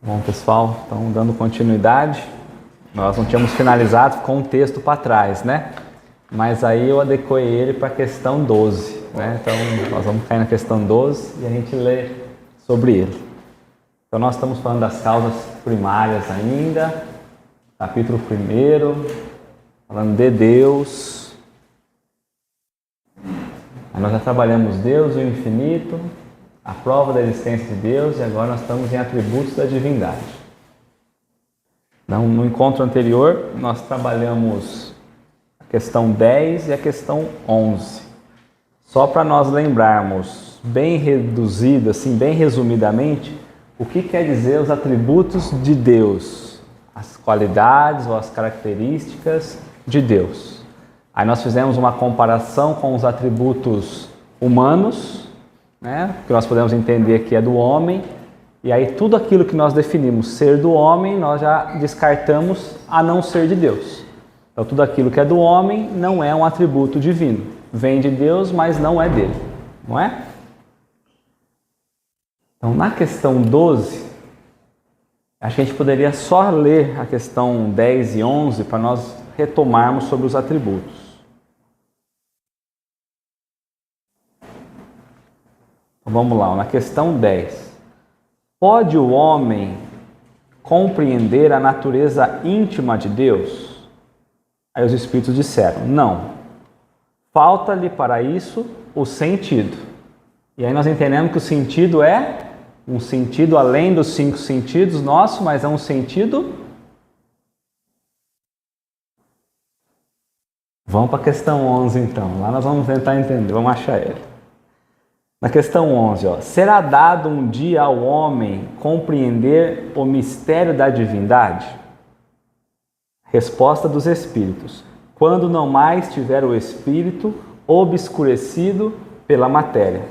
Bom, pessoal, então dando continuidade, nós não tínhamos finalizado com um texto para trás, né? Mas aí eu adequei ele para a questão 12, né? Então nós vamos cair na questão 12 e a gente lê sobre ele. Então nós estamos falando das causas primárias ainda, capítulo 1, falando de Deus. Aí nós já trabalhamos Deus e o infinito, a prova da existência de Deus, e agora nós estamos em atributos da divindade. No encontro anterior, nós trabalhamos a questão 10 e a questão 11. Só para nós lembrarmos, bem reduzido, assim, bem resumidamente, o que quer dizer os atributos de Deus, as qualidades ou as características de Deus. Aí nós fizemos uma comparação com os atributos humanos, né, que nós podemos entender que é do homem, e aí tudo aquilo que nós definimos ser do homem, nós já descartamos a não ser de Deus. Então tudo aquilo que é do homem não é um atributo divino. Vem de Deus, mas não é dele, não é? Então na questão 12, acho que a gente poderia só ler a questão 10 e 11 para nós retomarmos sobre os atributos. Vamos lá, na questão 10. Pode o homem compreender a natureza íntima de Deus? Aí os Espíritos disseram, não. Falta-lhe para isso o sentido. E aí nós entendemos que o sentido é um sentido além dos 5 sentidos nossos, mas é um sentido... Vamos para a questão 11 então. Lá nós vamos tentar entender, vamos achar ele. Na questão 11, será dado um dia ao homem compreender o mistério da divindade? Resposta dos Espíritos. Quando não mais tiver o Espírito obscurecido pela matéria.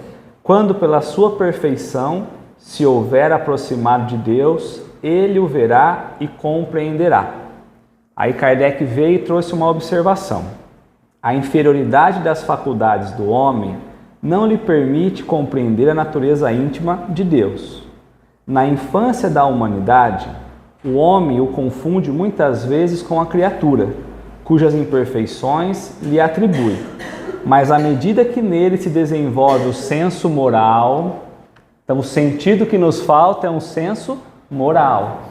Quando pela sua perfeição se houver aproximado de Deus, ele o verá e compreenderá. Aí Kardec veio e trouxe uma observação. A inferioridade das faculdades do homem não lhe permite compreender a natureza íntima de Deus. Na infância da humanidade, o homem o confunde muitas vezes com a criatura, cujas imperfeições lhe atribui. Mas à medida que nele se desenvolve o senso moral, então o sentido que nos falta é um senso moral.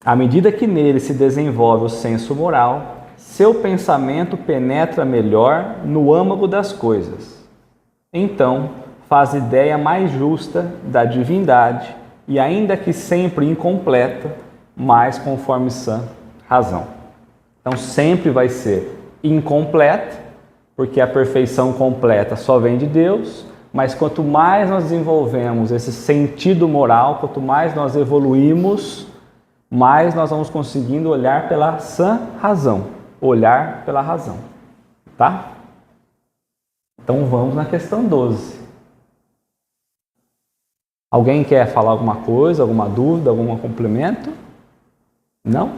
À medida que nele se desenvolve o senso moral, seu pensamento penetra melhor no âmago das coisas. Então, faz ideia mais justa da divindade e, ainda que sempre incompleta, mais conforme sã razão. Então, sempre vai ser incompleta, porque a perfeição completa só vem de Deus, mas quanto mais nós desenvolvemos esse sentido moral, quanto mais nós evoluímos, mais nós vamos conseguindo olhar pela sã razão. Olhar pela razão, tá? Então vamos na questão 12. Alguém quer falar alguma coisa, alguma dúvida, algum complemento? Não?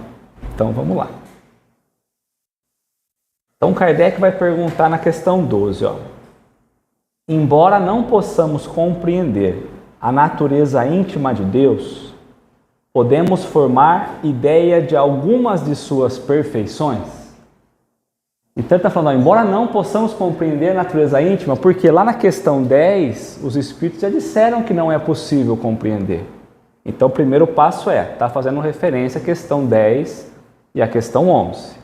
Então vamos lá. Então Kardec vai perguntar na questão 12, Embora não possamos compreender a natureza íntima de Deus, podemos formar ideia de algumas de suas perfeições? Então ele está falando, embora não possamos compreender a natureza íntima, porque lá na questão 10, os Espíritos já disseram que não é possível compreender. Então o primeiro passo está fazendo referência à questão 10 e à questão 11.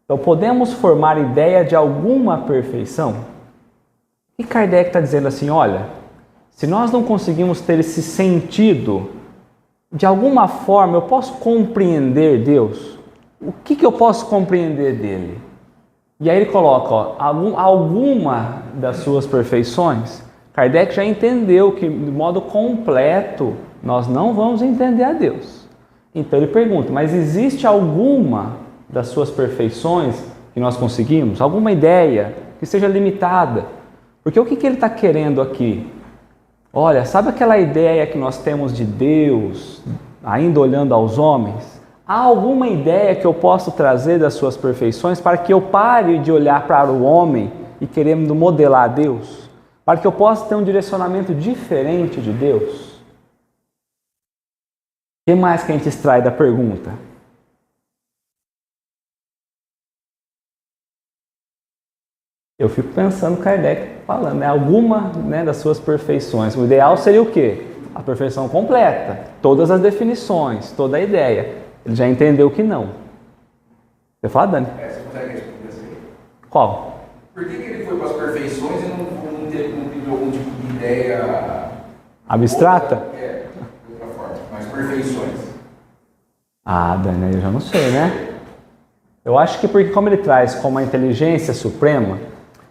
Então podemos formar ideia de alguma perfeição? E Kardec está dizendo assim, olha, se nós não conseguimos ter esse sentido, de alguma forma eu posso compreender Deus? O que eu posso compreender dele? E aí ele coloca, alguma das suas perfeições. Kardec já entendeu que de modo completo nós não vamos entender a Deus. Então ele pergunta, mas existe alguma das suas perfeições que nós conseguimos? Alguma ideia que seja limitada? Porque o que ele está querendo aqui? Olha, sabe aquela ideia que nós temos de Deus, ainda olhando aos homens? Há alguma ideia que eu posso trazer das suas perfeições para que eu pare de olhar para o homem e querer modelar Deus? Para que eu possa ter um direcionamento diferente de Deus? que mais que a gente extrai da pergunta? Eu fico pensando Kardec falando, né? Alguma, né, das suas perfeições. O ideal seria o quê? A perfeição completa, todas as definições, toda a ideia. Ele já entendeu que não. Você fala, Dani? Você consegue responder assim? Qual? Por que ele foi para as perfeições e não teve algum tipo de ideia Abstrata? De outra forma, mas perfeições. Ah, Dani, eu já não sei, né? Eu acho que porque como ele traz como a inteligência suprema,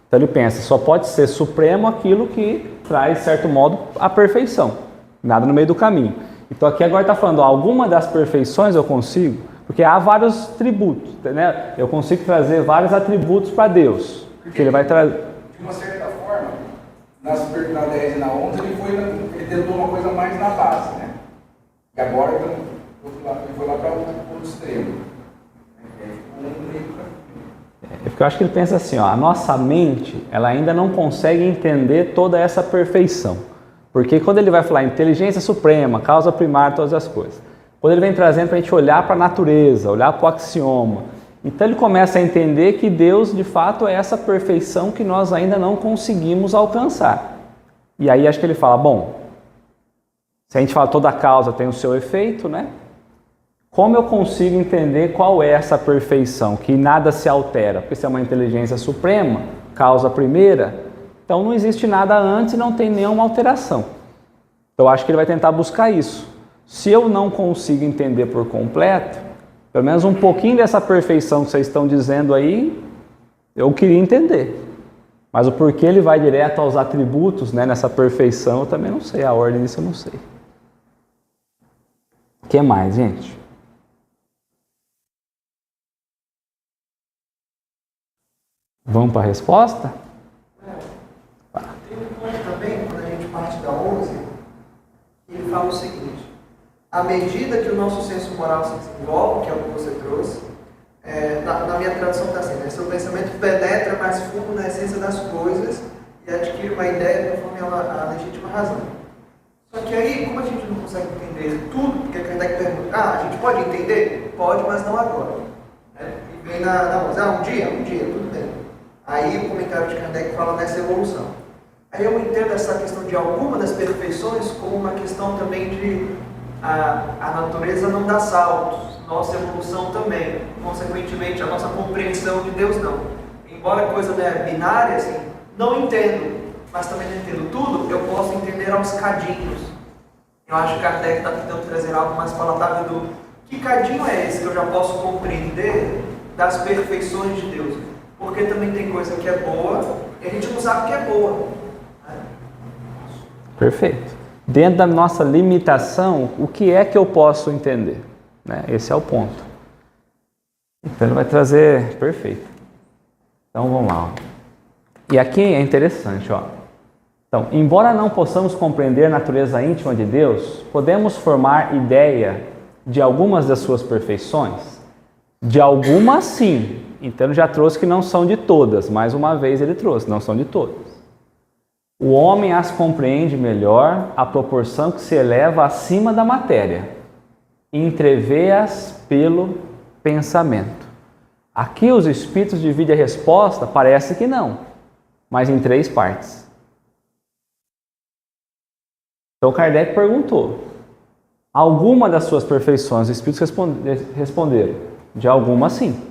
então ele pensa, só pode ser supremo aquilo que traz, de certo modo, a perfeição. Nada no meio do caminho. Então aqui agora está falando, alguma das perfeições eu consigo, porque há vários tributos, né? Eu consigo trazer vários atributos para Deus, que ele vai trazer. De uma certa forma, na 10 e na 11, ele tentou uma coisa mais na base, né? E agora ele foi lá para o outro extremo. É porque eu acho que ele pensa assim, ó, a nossa mente, ela ainda não consegue entender toda essa perfeição. Porque quando ele vai falar inteligência suprema, causa primária, todas as coisas, quando ele vem trazendo para a gente olhar para a natureza, olhar para o axioma, então ele começa a entender que Deus, de fato, é essa perfeição que nós ainda não conseguimos alcançar. E aí acho que ele fala, bom, se a gente fala toda causa tem o seu efeito, né? Como eu consigo entender qual é essa perfeição, que nada se altera? Porque se é uma inteligência suprema, causa primeira, então não existe nada antes e não tem nenhuma alteração. Então eu acho que ele vai tentar buscar isso. Se eu não consigo entender por completo, pelo menos um pouquinho dessa perfeição que vocês estão dizendo aí, eu queria entender. Mas o porquê ele vai direto aos atributos, né, nessa perfeição, eu também não sei. A ordem disso eu não sei. O que mais, gente? Vamos para a resposta? Tem um ponto também, quando a gente parte da 11, ele fala o seguinte: à medida que o nosso senso moral se desenvolve, que é o que você trouxe, na minha tradução está assim, né? Seu pensamento penetra mais fundo na essência das coisas e adquire uma ideia conforme a legítima razão. Só que aí, como a gente não consegue entender tudo, porque Kardec pergunta, a gente pode entender? Pode, mas não agora. E vem na 11, um dia, tudo bem. Aí o comentário de Kardec fala nessa evolução. Aí eu entendo essa questão de alguma das perfeições como uma questão também de a natureza não dá saltos, nossa evolução também, consequentemente a nossa compreensão de Deus não. Embora a coisa binária, assim, não entendo, mas também não entendo tudo, eu posso entender aos cadinhos. Eu acho que Kardec está tentando trazer algo mais palatável do que cadinho é esse que eu já posso compreender das perfeições de Deus. Porque também tem coisa que é boa e a gente não sabe que é boa. Perfeito. Dentro da nossa limitação, o que é que eu posso entender? Né? Esse é o ponto. Então ele vai trazer... Perfeito. Então vamos lá. Ó. E aqui é interessante. Ó. Então, embora não possamos compreender a natureza íntima de Deus, podemos formar ideia de algumas das suas perfeições? De algumas, sim. Então ele já trouxe que não são de todas. Mais uma vez ele trouxe, não são de todas. O homem as compreende melhor à proporção que se eleva acima da matéria, e entrevê-as pelo pensamento. Aqui os espíritos dividem a resposta, parece que não, mas em 3 partes. Então Kardec perguntou, alguma das suas perfeições, os espíritos responderam, de alguma sim.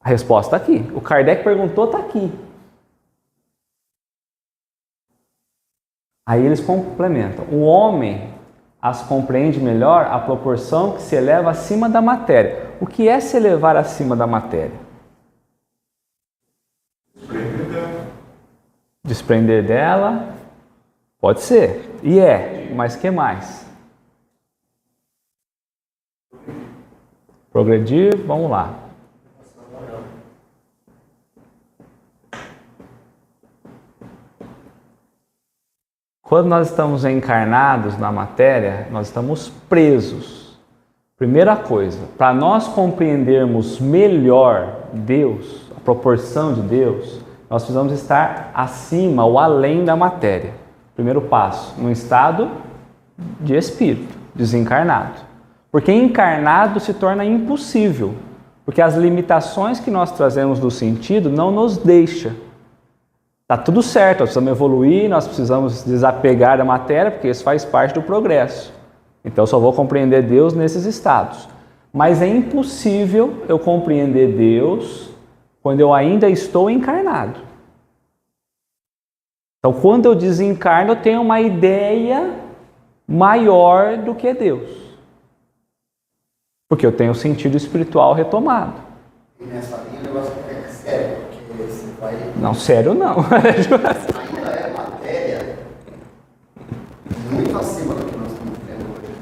A resposta está aqui. O Kardec perguntou, está aqui. Aí eles complementam. O homem as compreende melhor à proporção que se eleva acima da matéria. O que é se elevar acima da matéria? Desprender dela. Pode ser. E mas que mais? Progredir, vamos lá. Quando nós estamos encarnados na matéria, nós estamos presos. Primeira coisa, para nós compreendermos melhor Deus, a proporção de Deus, nós precisamos estar acima ou além da matéria. Primeiro passo, num estado de espírito, desencarnado. Porque encarnado se torna impossível, porque as limitações que nós trazemos do sentido não nos deixam. Está tudo certo, nós precisamos evoluir, nós precisamos desapegar da matéria, porque isso faz parte do progresso. Então eu só vou compreender Deus nesses estados. Mas é impossível eu compreender Deus quando eu ainda estou encarnado. Então quando eu desencarno, eu tenho uma ideia maior do que Deus. Porque eu tenho o sentido espiritual retomado. E nessa linha o negócio fica sério, porque você vai... Não, sério não. Ainda é matéria muito acima do que nós estamos vendo hoje.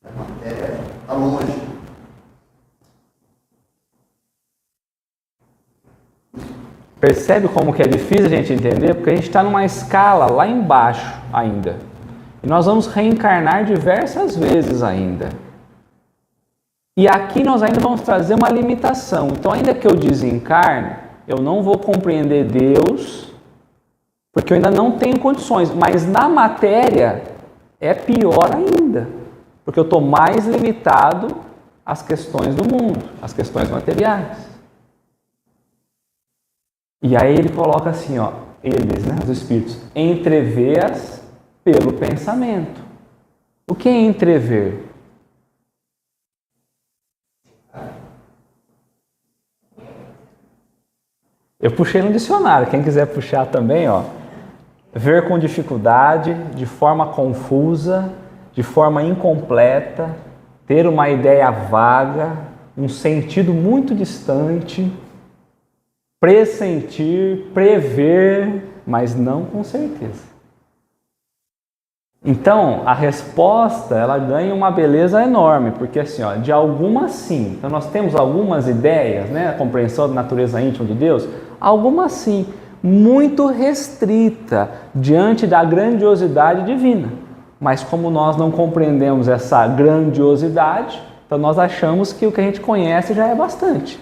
A matéria está longe. Percebe como que é difícil a gente entender? Porque a gente está numa escala lá embaixo ainda. E nós vamos reencarnar diversas vezes ainda. E aqui nós ainda vamos trazer uma limitação. Então, ainda que eu desencarne, eu não vou compreender Deus, porque eu ainda não tenho condições. Mas na matéria é pior ainda, porque eu estou mais limitado às questões do mundo, às questões materiais. E aí ele coloca assim, ó, eles, né, os espíritos, entrevê-as pelo pensamento. O que é entrever? Eu puxei no dicionário, quem quiser puxar também, ó. Ver com dificuldade, de forma confusa, de forma incompleta, ter uma ideia vaga, um sentido muito distante, pressentir, prever, mas não com certeza. Então, a resposta, ela ganha uma beleza enorme, porque assim, ó, de algumas sim. Então, nós temos algumas ideias, né, a compreensão da natureza íntima de Deus, algumas sim, muito restrita diante da grandiosidade divina. Mas como nós não compreendemos essa grandiosidade, então nós achamos que o que a gente conhece já é bastante.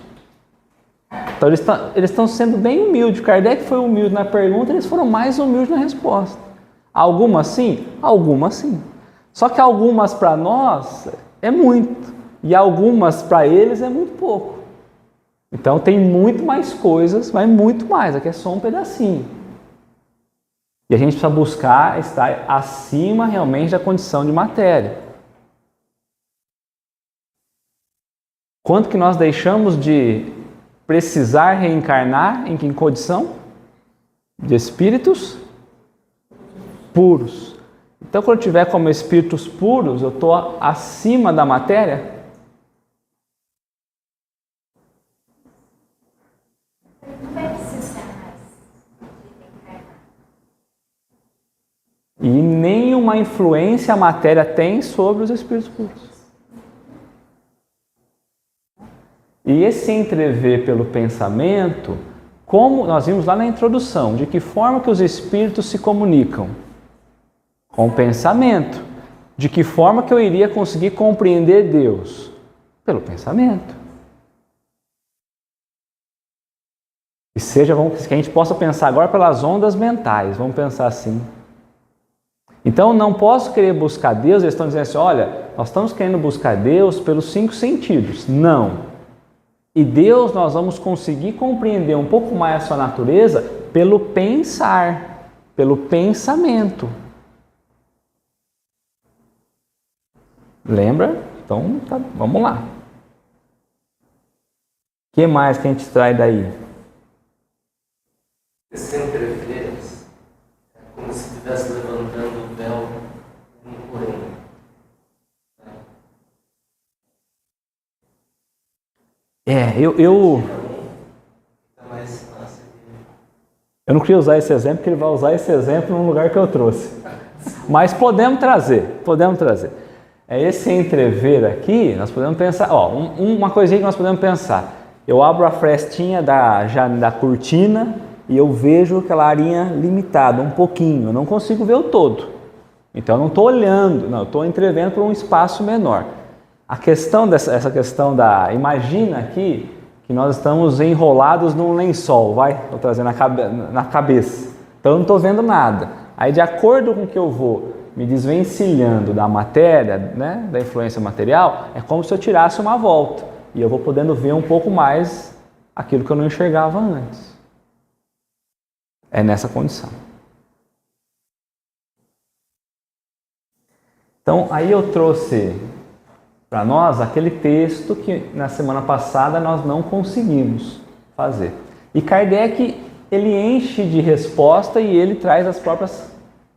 Então, eles estão sendo bem humildes. Kardec foi humilde na pergunta, eles foram mais humildes na resposta. Algumas sim? Algumas sim. Só que algumas para nós é muito. E algumas para eles é muito pouco. Então tem muito mais coisas, mas muito mais. Aqui é só um pedacinho. E a gente precisa buscar estar acima realmente da condição de matéria. Quanto que nós deixamos de precisar reencarnar em que condição? De espíritos puros. Então, quando eu tiver como espíritos puros, eu estou acima da matéria? Não vai precisar mais de reencarnar. E nenhuma influência a matéria tem sobre os espíritos puros. E esse entrever pelo pensamento, como nós vimos lá na introdução, de que forma que os espíritos se comunicam? Com o pensamento. De que forma que eu iria conseguir compreender Deus? Pelo pensamento. E seja, que a gente possa pensar agora pelas ondas mentais, vamos pensar assim. Então, não posso querer buscar Deus, eles estão dizendo assim, olha, nós estamos querendo buscar Deus pelos 5 sentidos. Não. E Deus nós vamos conseguir compreender um pouco mais a sua natureza pelo pensar, pelo pensamento. Lembra? Então, tá, vamos lá. O que mais que a gente traz daí? Esse entrever é como se estivesse levantando o véu no porém. Eu não queria usar esse exemplo, porque ele vai usar esse exemplo num lugar que eu trouxe. Mas podemos trazer. Esse entrever aqui, nós podemos pensar, uma coisinha que nós podemos pensar. Eu abro a frestinha da cortina e eu vejo aquela arinha limitada, um pouquinho, eu não consigo ver o todo. Então eu não estou olhando, eu estou entrevendo por um espaço menor. A questão essa questão imagina aqui que nós estamos enrolados num lençol, estou trazendo na cabeça. Então eu não estou vendo nada. Aí de acordo com que eu vou me desvencilhando da matéria, né, da influência material, é como se eu tirasse uma volta. E eu vou podendo ver um pouco mais aquilo que eu não enxergava antes. É nessa condição. Então, aí eu trouxe para nós aquele texto que na semana passada nós não conseguimos fazer. E Kardec, ele enche de resposta e ele traz as próprias...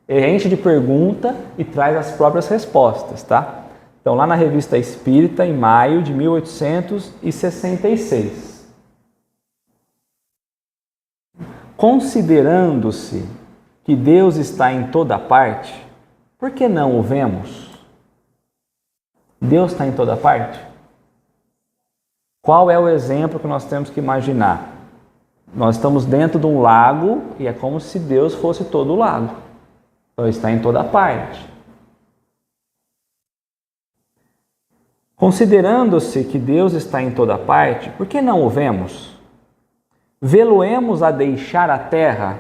Ele enche de pergunta e traz as próprias respostas, tá? Então, lá na Revista Espírita, em maio de 1866. Considerando-se que Deus está em toda parte, por que não o vemos? Deus está em toda parte? Qual é o exemplo que nós temos que imaginar? Nós estamos dentro de um lago e é como se Deus fosse todo o lago. Então, está em toda parte. Considerando-se que Deus está em toda parte, por que não o vemos? Vê-lo-emos a deixar a terra?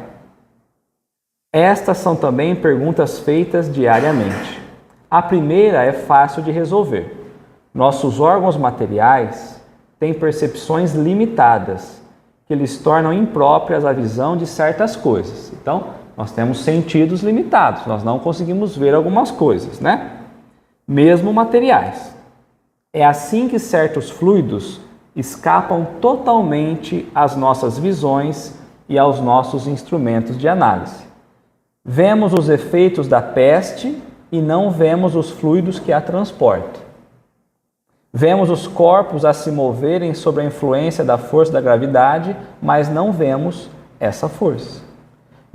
Estas são também perguntas feitas diariamente. A primeira é fácil de resolver. Nossos órgãos materiais têm percepções limitadas, que lhes tornam impróprias a visão de certas coisas. Então, nós temos sentidos limitados, nós não conseguimos ver algumas coisas, né? Mesmo materiais. É assim que certos fluidos escapam totalmente às nossas visões e aos nossos instrumentos de análise. Vemos os efeitos da peste e não vemos os fluidos que a transportam. Vemos os corpos a se moverem sob a influência da força da gravidade, mas não vemos essa força.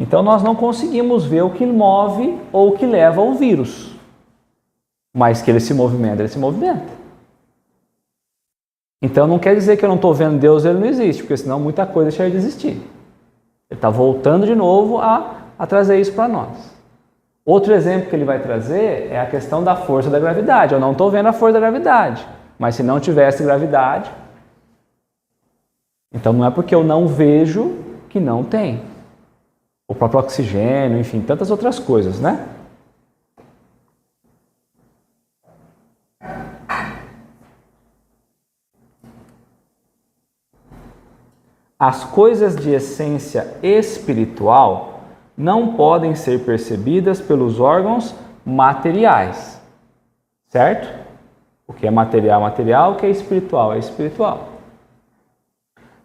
Então, nós não conseguimos ver o que move ou o que leva ao vírus. Mas que ele se movimenta, ele se movimenta. Então, não quer dizer que eu não estou vendo Deus, ele não existe, porque senão muita coisa deixaria de existir. Ele está voltando de novo a trazer isso para nós. Outro exemplo que ele vai trazer é a questão da força da gravidade. Eu não estou vendo a força da gravidade, mas se não tivesse gravidade, então não é porque eu não vejo que não tem. O próprio oxigênio, enfim, tantas outras coisas, né? As coisas de essência espiritual não podem ser percebidas pelos órgãos materiais, certo? O que é material, material, o que é espiritual, é espiritual.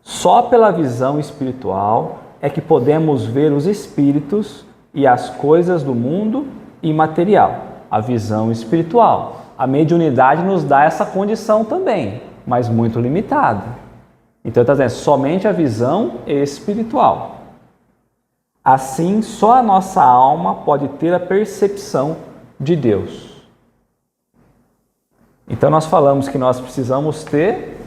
Só pela visão espiritual é que podemos ver os espíritos e as coisas do mundo imaterial, a visão espiritual. A mediunidade nos dá essa condição também, mas muito limitada. Então, está dizendo, somente a visão espiritual. Assim, só a nossa alma pode ter a percepção de Deus. Então, nós falamos que nós precisamos ter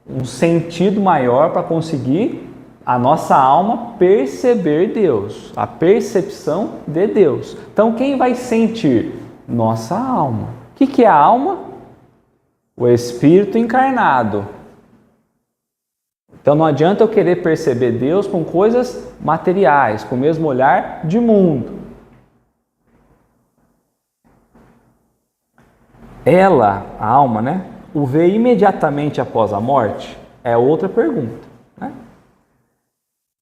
um sentido maior para conseguir a nossa alma perceber Deus, a percepção de Deus. Então, quem vai sentir? Nossa alma. O que é a alma? O espírito encarnado. Então, não adianta eu querer perceber Deus com coisas materiais, com o mesmo olhar de mundo. Ela, a alma, né? O vê imediatamente após a morte? É outra pergunta.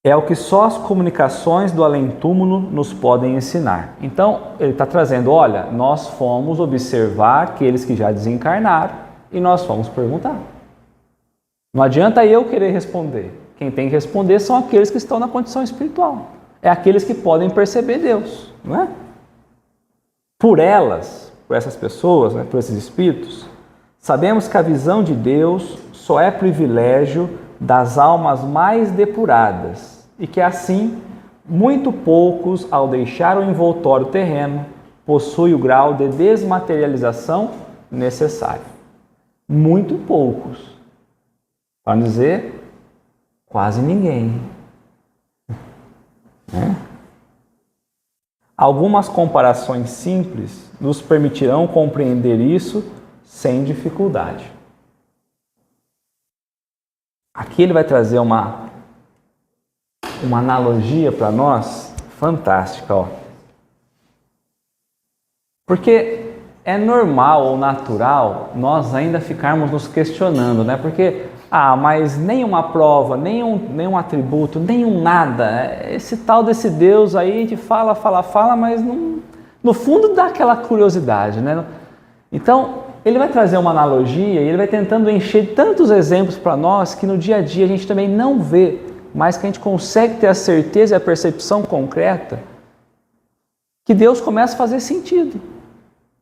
É o que só as comunicações do além-túmulo nos podem ensinar. Então, ele está trazendo, olha, nós fomos observar aqueles que já desencarnaram e nós fomos perguntar. Não adianta eu querer responder. Quem tem que responder são aqueles que estão na condição espiritual. É aqueles que podem perceber Deus, não é? Por elas, por essas pessoas, né, por esses espíritos, sabemos que a visão de Deus só é privilégio das almas mais depuradas e que assim, muito poucos, ao deixar o envoltório terreno, possuem o grau de desmaterialização necessário. Muito poucos. Para não dizer, quase ninguém. Algumas comparações simples nos permitirão compreender isso sem dificuldade. Aqui ele vai trazer uma analogia para nós fantástica. Ó. Porque é normal ou natural nós ainda ficarmos nos questionando, né? Porque, mas nenhuma prova, nenhum atributo, nenhum nada. Esse tal desse Deus aí, a gente fala, mas não, no fundo dá aquela curiosidade, né? Então, ele vai trazer uma analogia e ele vai tentando encher tantos exemplos para nós que no dia a dia a gente também não vê, mas que a gente consegue ter a certeza e a percepção concreta que Deus começa a fazer sentido.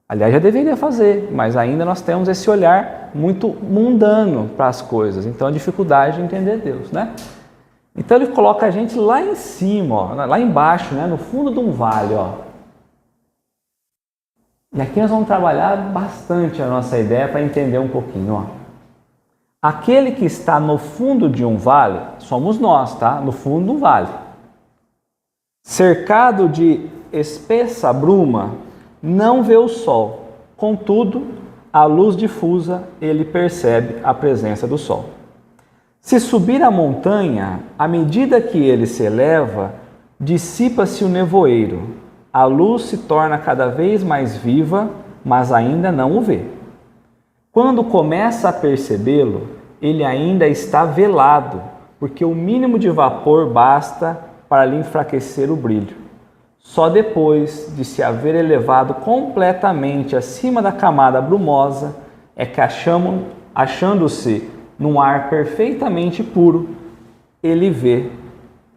Aliás, já deveria fazer, mas ainda nós temos esse olhar muito mundano para as coisas. Então, a dificuldade de entender Deus, né? Então, ele coloca a gente lá em cima, ó, lá embaixo, né, no fundo de um vale, ó. E aqui nós vamos trabalhar bastante a nossa ideia para entender um pouquinho, ó. Aquele que está no fundo de um vale, somos nós, tá? No fundo do vale. Cercado de espessa bruma, não vê o sol. Contudo, à luz difusa, ele percebe a presença do sol. Se subir a montanha, à medida que ele se eleva, dissipa-se o nevoeiro. A luz se torna cada vez mais viva, mas ainda não o vê. Quando começa a percebê-lo, ele ainda está velado, porque o mínimo de vapor basta para lhe enfraquecer o brilho. Só depois de se haver elevado completamente acima da camada brumosa, é que achando-se num ar perfeitamente puro, ele vê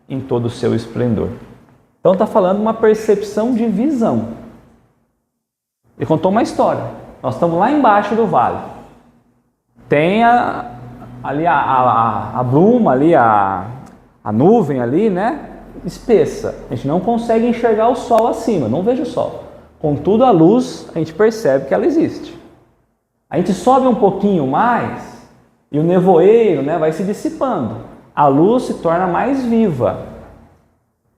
em todo o seu esplendor. Então está falando de uma percepção de visão. Ele contou uma história. Nós estamos lá embaixo do vale. Tem ali a bruma, ali a nuvem ali, né? Espessa. A gente não consegue enxergar o sol acima, não vejo o sol. Contudo, a luz, a gente percebe que ela existe. A gente sobe um pouquinho mais e o nevoeiro, né, vai se dissipando. A luz se torna mais viva,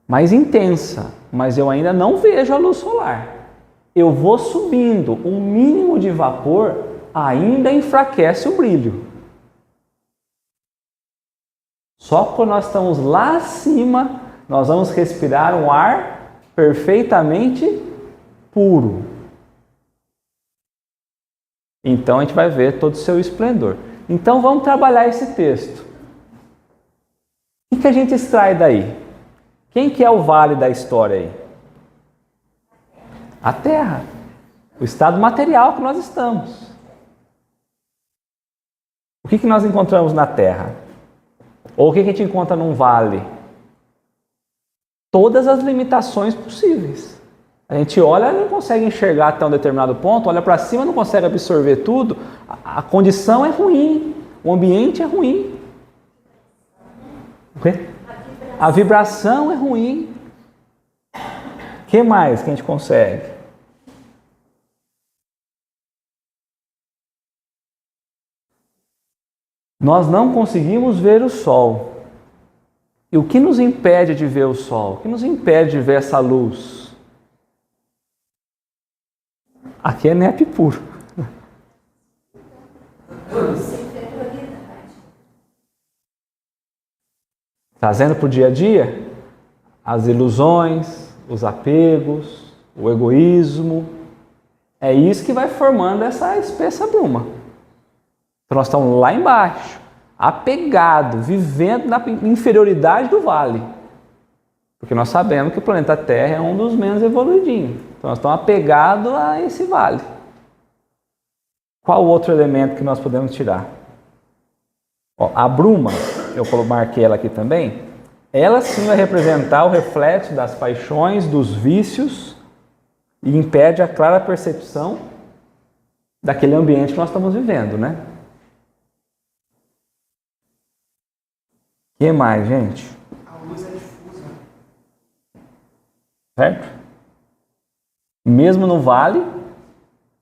mais intensa, mas eu ainda não vejo a luz solar. Eu vou subindo, um mínimo de vapor ainda enfraquece o brilho. Só quando nós estamos lá acima, nós vamos respirar um ar perfeitamente puro. Então a gente vai ver todo o seu esplendor. Então vamos trabalhar esse texto. O que a gente extrai daí? Quem que é o vale da história aí? A Terra. O estado material que nós estamos. O que nós encontramos na Terra? Ou o que a gente encontra num vale? Todas as limitações possíveis. A gente olha e não consegue enxergar até um determinado ponto, olha para cima e não consegue absorver tudo. A condição é ruim, o ambiente é ruim. O quê? A vibração é ruim. O que mais que a gente consegue? Nós não conseguimos ver o sol. E o que nos impede de ver o sol? O que nos impede de ver essa luz? Aqui é NEP puro. Trazendo para o dia a dia as ilusões, os apegos, o egoísmo. É isso que vai formando essa espessa bruma. Então nós estamos lá embaixo, apegado, vivendo na inferioridade do vale. Porque nós sabemos que o planeta Terra é um dos menos evoluidinhos. Então nós estamos apegados a esse vale. Qual outro elemento que nós podemos tirar? A bruma, eu marquei ela aqui também, ela sim vai representar o reflexo das paixões, dos vícios e impede a clara percepção daquele ambiente que nós estamos vivendo, né? O que mais, gente? A luz é difusa. Certo? Mesmo no vale,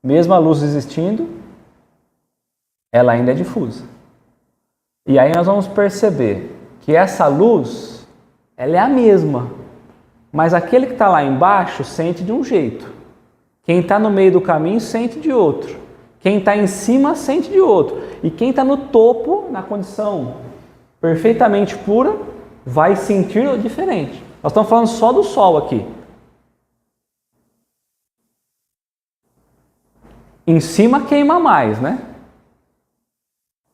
mesmo a luz existindo, ela ainda é difusa. E aí nós vamos perceber que essa luz, ela é a mesma, mas aquele que está lá embaixo sente de um jeito. Quem está no meio do caminho sente de outro. Quem está em cima sente de outro. E quem está no topo, na condição perfeitamente pura, vai sentir diferente. Nós estamos falando só do sol aqui. Em cima queima mais, né?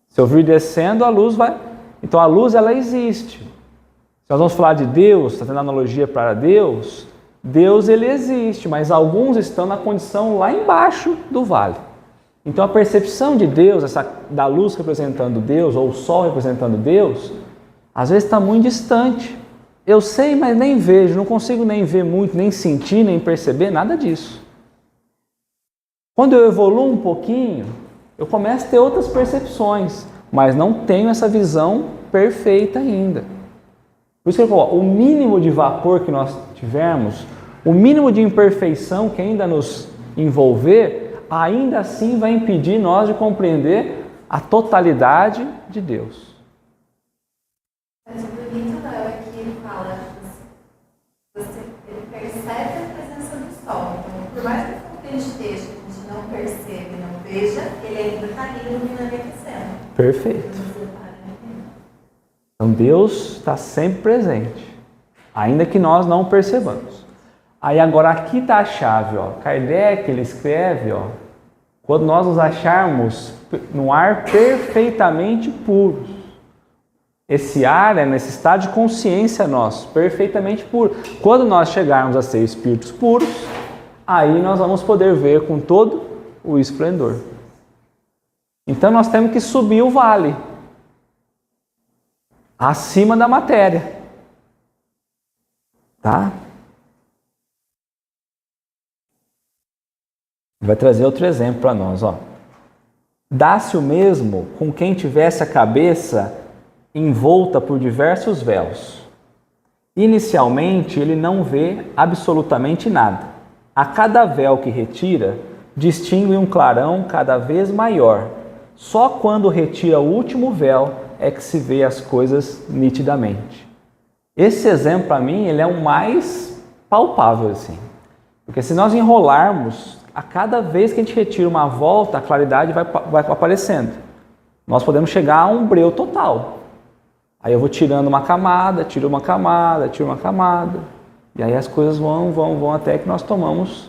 Se eu vir descendo, a luz vai... Então a luz, ela existe. Se nós vamos falar de Deus, está tendo analogia para Deus, Deus, ele existe, mas alguns estão na condição lá embaixo do vale. Então a percepção de Deus, da luz representando Deus, ou o sol representando Deus, às vezes está muito distante. Eu sei, mas nem vejo, não consigo nem ver muito, nem sentir, nem perceber, nada disso. Quando eu evoluo um pouquinho, eu começo a ter outras percepções, mas não tenho essa visão perfeita ainda. Por isso que eu falo, o mínimo de vapor que nós tivermos, o mínimo de imperfeição que ainda nos envolver, ainda assim vai impedir nós de compreender a totalidade de Deus. Mas o bonito não é que ele fala, ele percebe a presença do sol. Então, por mais que a gente esteja, a gente não perceba e não veja, ele ainda está ali iluminando e aquecendo. Perfeito. Então Deus está sempre presente, ainda que nós não percebamos. Aí agora aqui está a chave, ó. Kardec, ele escreve, ó, quando nós nos acharmos no ar perfeitamente puros. Esse ar é nesse estado de consciência nosso, perfeitamente puro. Quando nós chegarmos a ser espíritos puros, aí nós vamos poder ver com todo o esplendor. Então nós temos que subir o vale, acima da matéria. Tá? Vai trazer outro exemplo para nós, ó. Dá-se o mesmo com quem tivesse a cabeça envolta por diversos véus. Inicialmente, ele não vê absolutamente nada. A cada véu que retira, distingue um clarão cada vez maior. Só quando retira o último véu é que se vê as coisas nitidamente. Esse exemplo, para mim, ele é o mais palpável, assim. Porque se nós enrolarmos, a cada vez que a gente retira uma volta, a claridade vai aparecendo. Nós podemos chegar a um breu total. Aí eu vou tirando uma camada, tiro uma camada, tiro uma camada. E aí as coisas vão até que nós tomamos,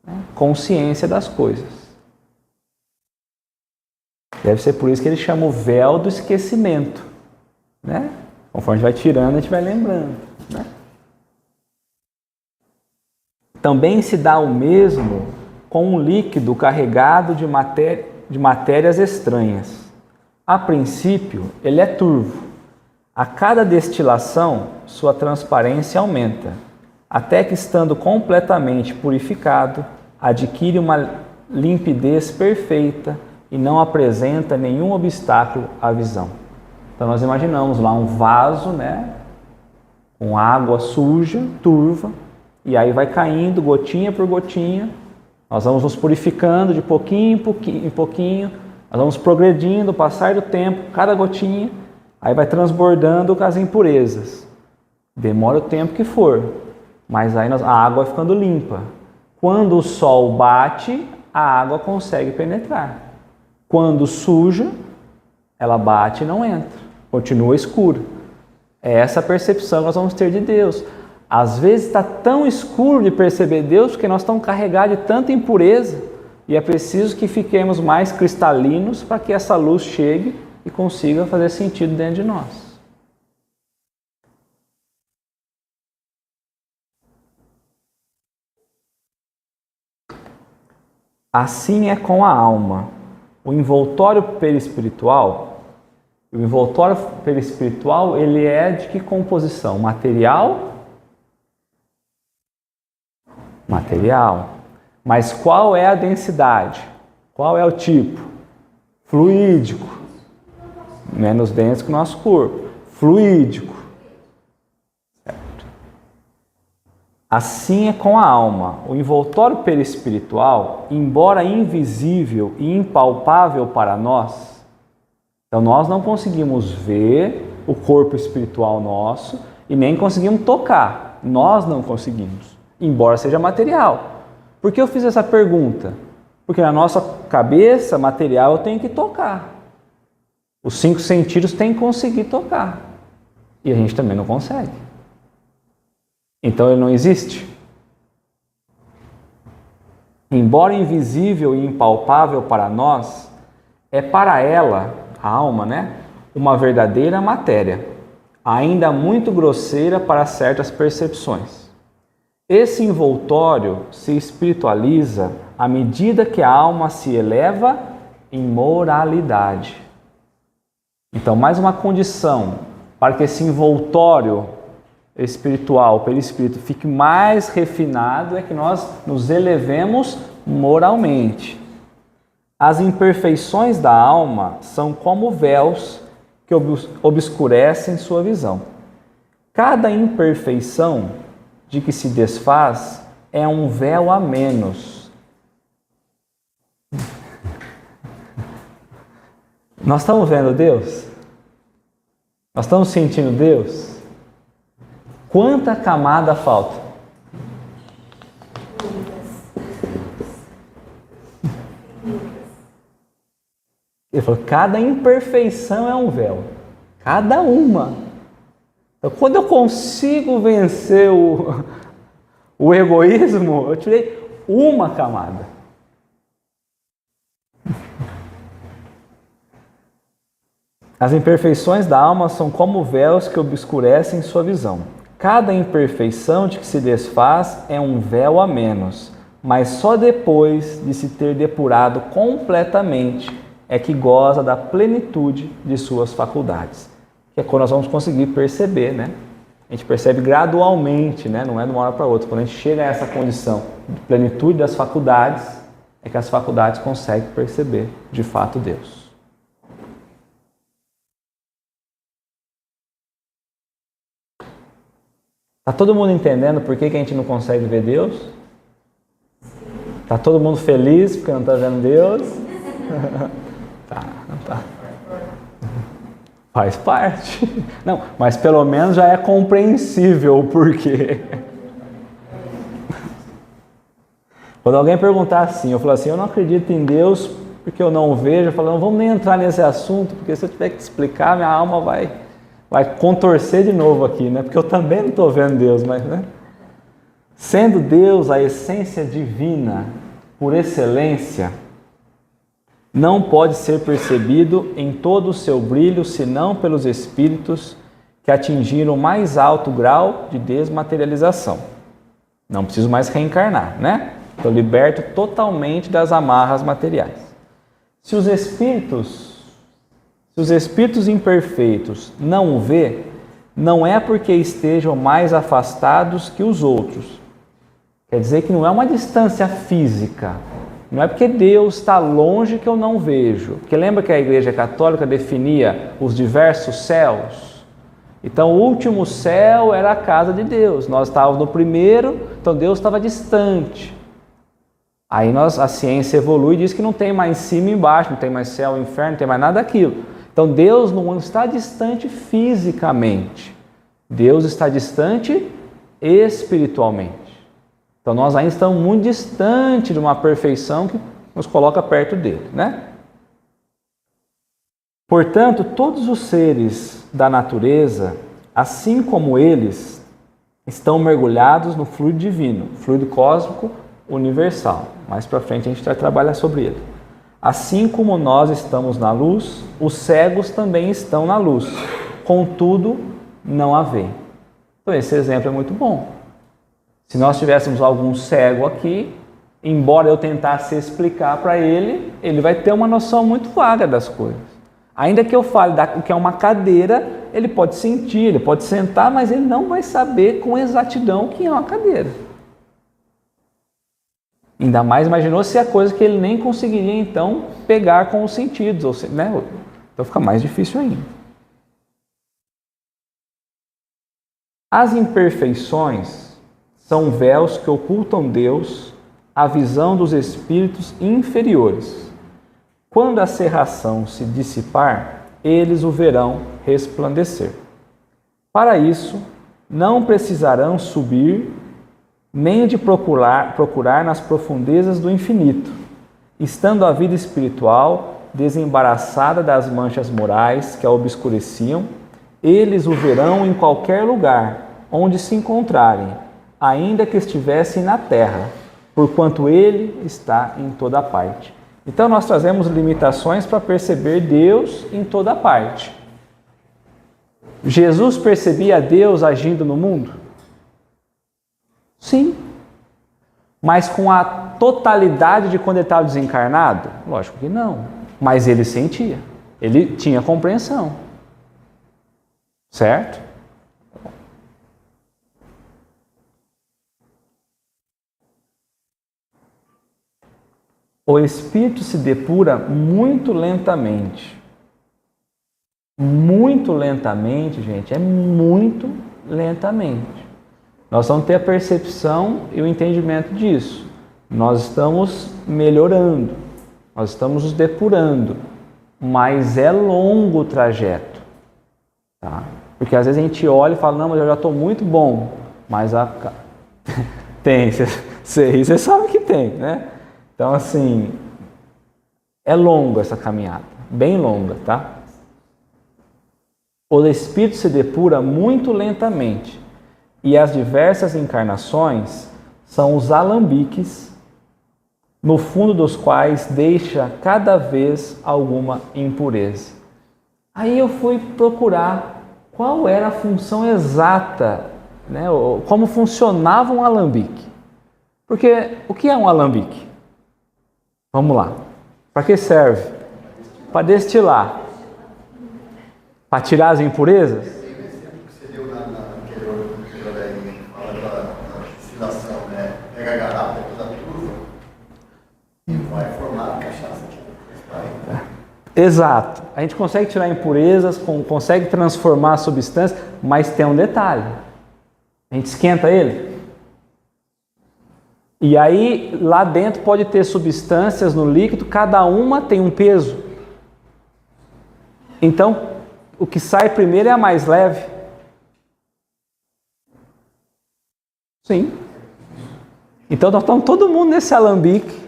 né, consciência das coisas. Deve ser por isso que ele chama o véu do esquecimento, né? Conforme a gente vai tirando, a gente vai lembrando, né? Também se dá o mesmo com um líquido carregado de matérias estranhas. A princípio, ele é turvo. A cada destilação, sua transparência aumenta, até que, estando completamente purificado, adquire uma limpidez perfeita e não apresenta nenhum obstáculo à visão. Então nós imaginamos lá um vaso, né, com água suja, turva, e aí vai caindo gotinha por gotinha. Nós vamos nos purificando de pouquinho em pouquinho, nós vamos progredindo, passar do tempo, cada gotinha, aí vai transbordando com as impurezas. Demora o tempo que for, mas aí a água vai ficando limpa. Quando o sol bate, a água consegue penetrar. Quando suja, ela bate e não entra, continua escura. É essa percepção que nós vamos ter de Deus. Às vezes está tão escuro de perceber Deus, porque nós estamos carregados de tanta impureza, e é preciso que fiquemos mais cristalinos para que essa luz chegue e consiga fazer sentido dentro de nós. Assim é com a alma. O envoltório perispiritual, ele é de que composição? Material? Material. Mas qual é a densidade? Qual é o tipo? Fluídico. Menos denso que o nosso corpo. Fluídico. Certo. Assim é com a alma. O envoltório perispiritual, embora invisível e impalpável para nós, então nós não conseguimos ver o corpo espiritual nosso e nem conseguimos tocar. Nós não conseguimos, embora seja material. Por que eu fiz essa pergunta? Porque na nossa cabeça material eu tenho que tocar. Os 5 sentidos têm que conseguir tocar. E a gente também não consegue. Então ele não existe? embora invisível e impalpável para nós, é para ela, a alma, né, uma verdadeira matéria, ainda muito grosseira para certas percepções. Esse envoltório se espiritualiza à medida que a alma se eleva em moralidade. Então, mais uma condição para que esse envoltório espiritual, perispírito, fique mais refinado é que nós nos elevemos moralmente. As imperfeições da alma são como véus que obscurecem sua visão. Cada imperfeição de que se desfaz é um véu a menos. Nós estamos vendo Deus? Nós estamos sentindo Deus? Quanta camada falta? Ele falou, cada imperfeição é um véu. Cada uma. Então, quando eu consigo vencer o egoísmo, eu tirei uma camada. As imperfeições da alma são como véus que obscurecem sua visão. Cada imperfeição de que se desfaz é um véu a menos, mas só depois de se ter depurado completamente é que goza da plenitude de suas faculdades. Que é quando nós vamos conseguir perceber, né? A gente percebe gradualmente, né? Não é de uma hora para outra. Quando a gente chega a essa condição de plenitude das faculdades, é que as faculdades conseguem perceber de fato Deus. Está todo mundo entendendo por que a gente não consegue ver Deus? Está todo mundo feliz porque não está vendo Deus? Tá. Faz parte. Não, mas pelo menos já é compreensível o porquê. Quando alguém perguntar assim, eu falo assim, eu não acredito em Deus porque eu não vejo, eu falo, não vamos nem entrar nesse assunto, porque se eu tiver que explicar, minha alma vai contorcer de novo aqui, né? Porque eu também não estou vendo Deus, mas, né? Sendo Deus a essência divina por excelência, não pode ser percebido em todo o seu brilho, senão pelos espíritos que atingiram o mais alto grau de desmaterialização. Não preciso mais reencarnar, né? Estou liberto totalmente das amarras materiais. Se os espíritos imperfeitos não o vê, não é porque estejam mais afastados que os outros. Quer dizer que não é uma distância física. Não é porque Deus está longe que eu não vejo. Porque lembra que a Igreja Católica definia os diversos céus? Então o último céu era a casa de Deus. Nós estávamos no primeiro, então Deus estava distante. Aí a ciência evolui e diz que não tem mais cima e embaixo, não tem mais céu e inferno, não tem mais nada daquilo. Então Deus não está distante fisicamente. Deus está distante espiritualmente. Então nós ainda estamos muito distante de uma perfeição que nos coloca perto dele, né? Portanto, todos os seres da natureza, assim como eles, estão mergulhados no fluido divino, fluido cósmico universal. Mais para frente a gente vai trabalhar sobre ele. Assim como nós estamos na luz, os cegos também estão na luz, contudo não a veem. Então esse exemplo é muito bom. Se nós tivéssemos algum cego aqui, embora eu tentasse explicar para ele, ele vai ter uma noção muito vaga das coisas. Ainda que eu fale o que é uma cadeira, ele pode sentir, ele pode sentar, mas ele não vai saber com exatidão o que é uma cadeira. Ainda mais imaginou se é coisa que ele nem conseguiria então pegar com os sentidos, né? Então fica mais difícil ainda. As imperfeições são véus que ocultam Deus, a visão dos espíritos inferiores. Quando a cerração se dissipar, eles o verão resplandecer. Para isso, não precisarão subir, nem de procurar nas profundezas do infinito, estando a vida espiritual desembaraçada das manchas morais que a obscureciam, eles o verão em qualquer lugar onde se encontrarem, ainda que estivessem na terra, porquanto Ele está em toda parte. Então nós trazemos limitações para perceber Deus em toda parte. Jesus percebia Deus agindo no mundo? Sim. Mas com a totalidade de quando ele estava desencarnado? Lógico que não. Mas ele sentia. Ele tinha compreensão. Certo? O espírito se depura muito lentamente. Muito lentamente, gente, é muito lentamente. Nós vamos ter a percepção e o entendimento disso. Nós estamos melhorando, nós estamos nos depurando, mas é longo o trajeto. Tá? Porque às vezes a gente olha e fala, não, mas eu já estou muito bom. Mas tem, você sabe que tem, né? Então, assim, é longa essa caminhada, bem longa, tá? O espírito se depura muito lentamente e as diversas encarnações são os alambiques, no fundo dos quais deixa cada vez alguma impureza. Aí eu fui procurar qual era a função exata, né? Como funcionava um alambique. Porque o que é um alambique? Vamos lá. Para que serve? Para destilar. Para tirar as impurezas? Tem um exemplo que você deu naquele que fala da destilação, né? Pega a garrafa, depois a turva e vai formar a cachaça. Exato. A gente consegue tirar impurezas, consegue transformar a substância, mas tem um detalhe. A gente esquenta ele. E aí, lá dentro pode ter substâncias no líquido, cada uma tem um peso. Então, o que sai primeiro é a mais leve? Sim. Então, nós estamos todo mundo nesse alambique,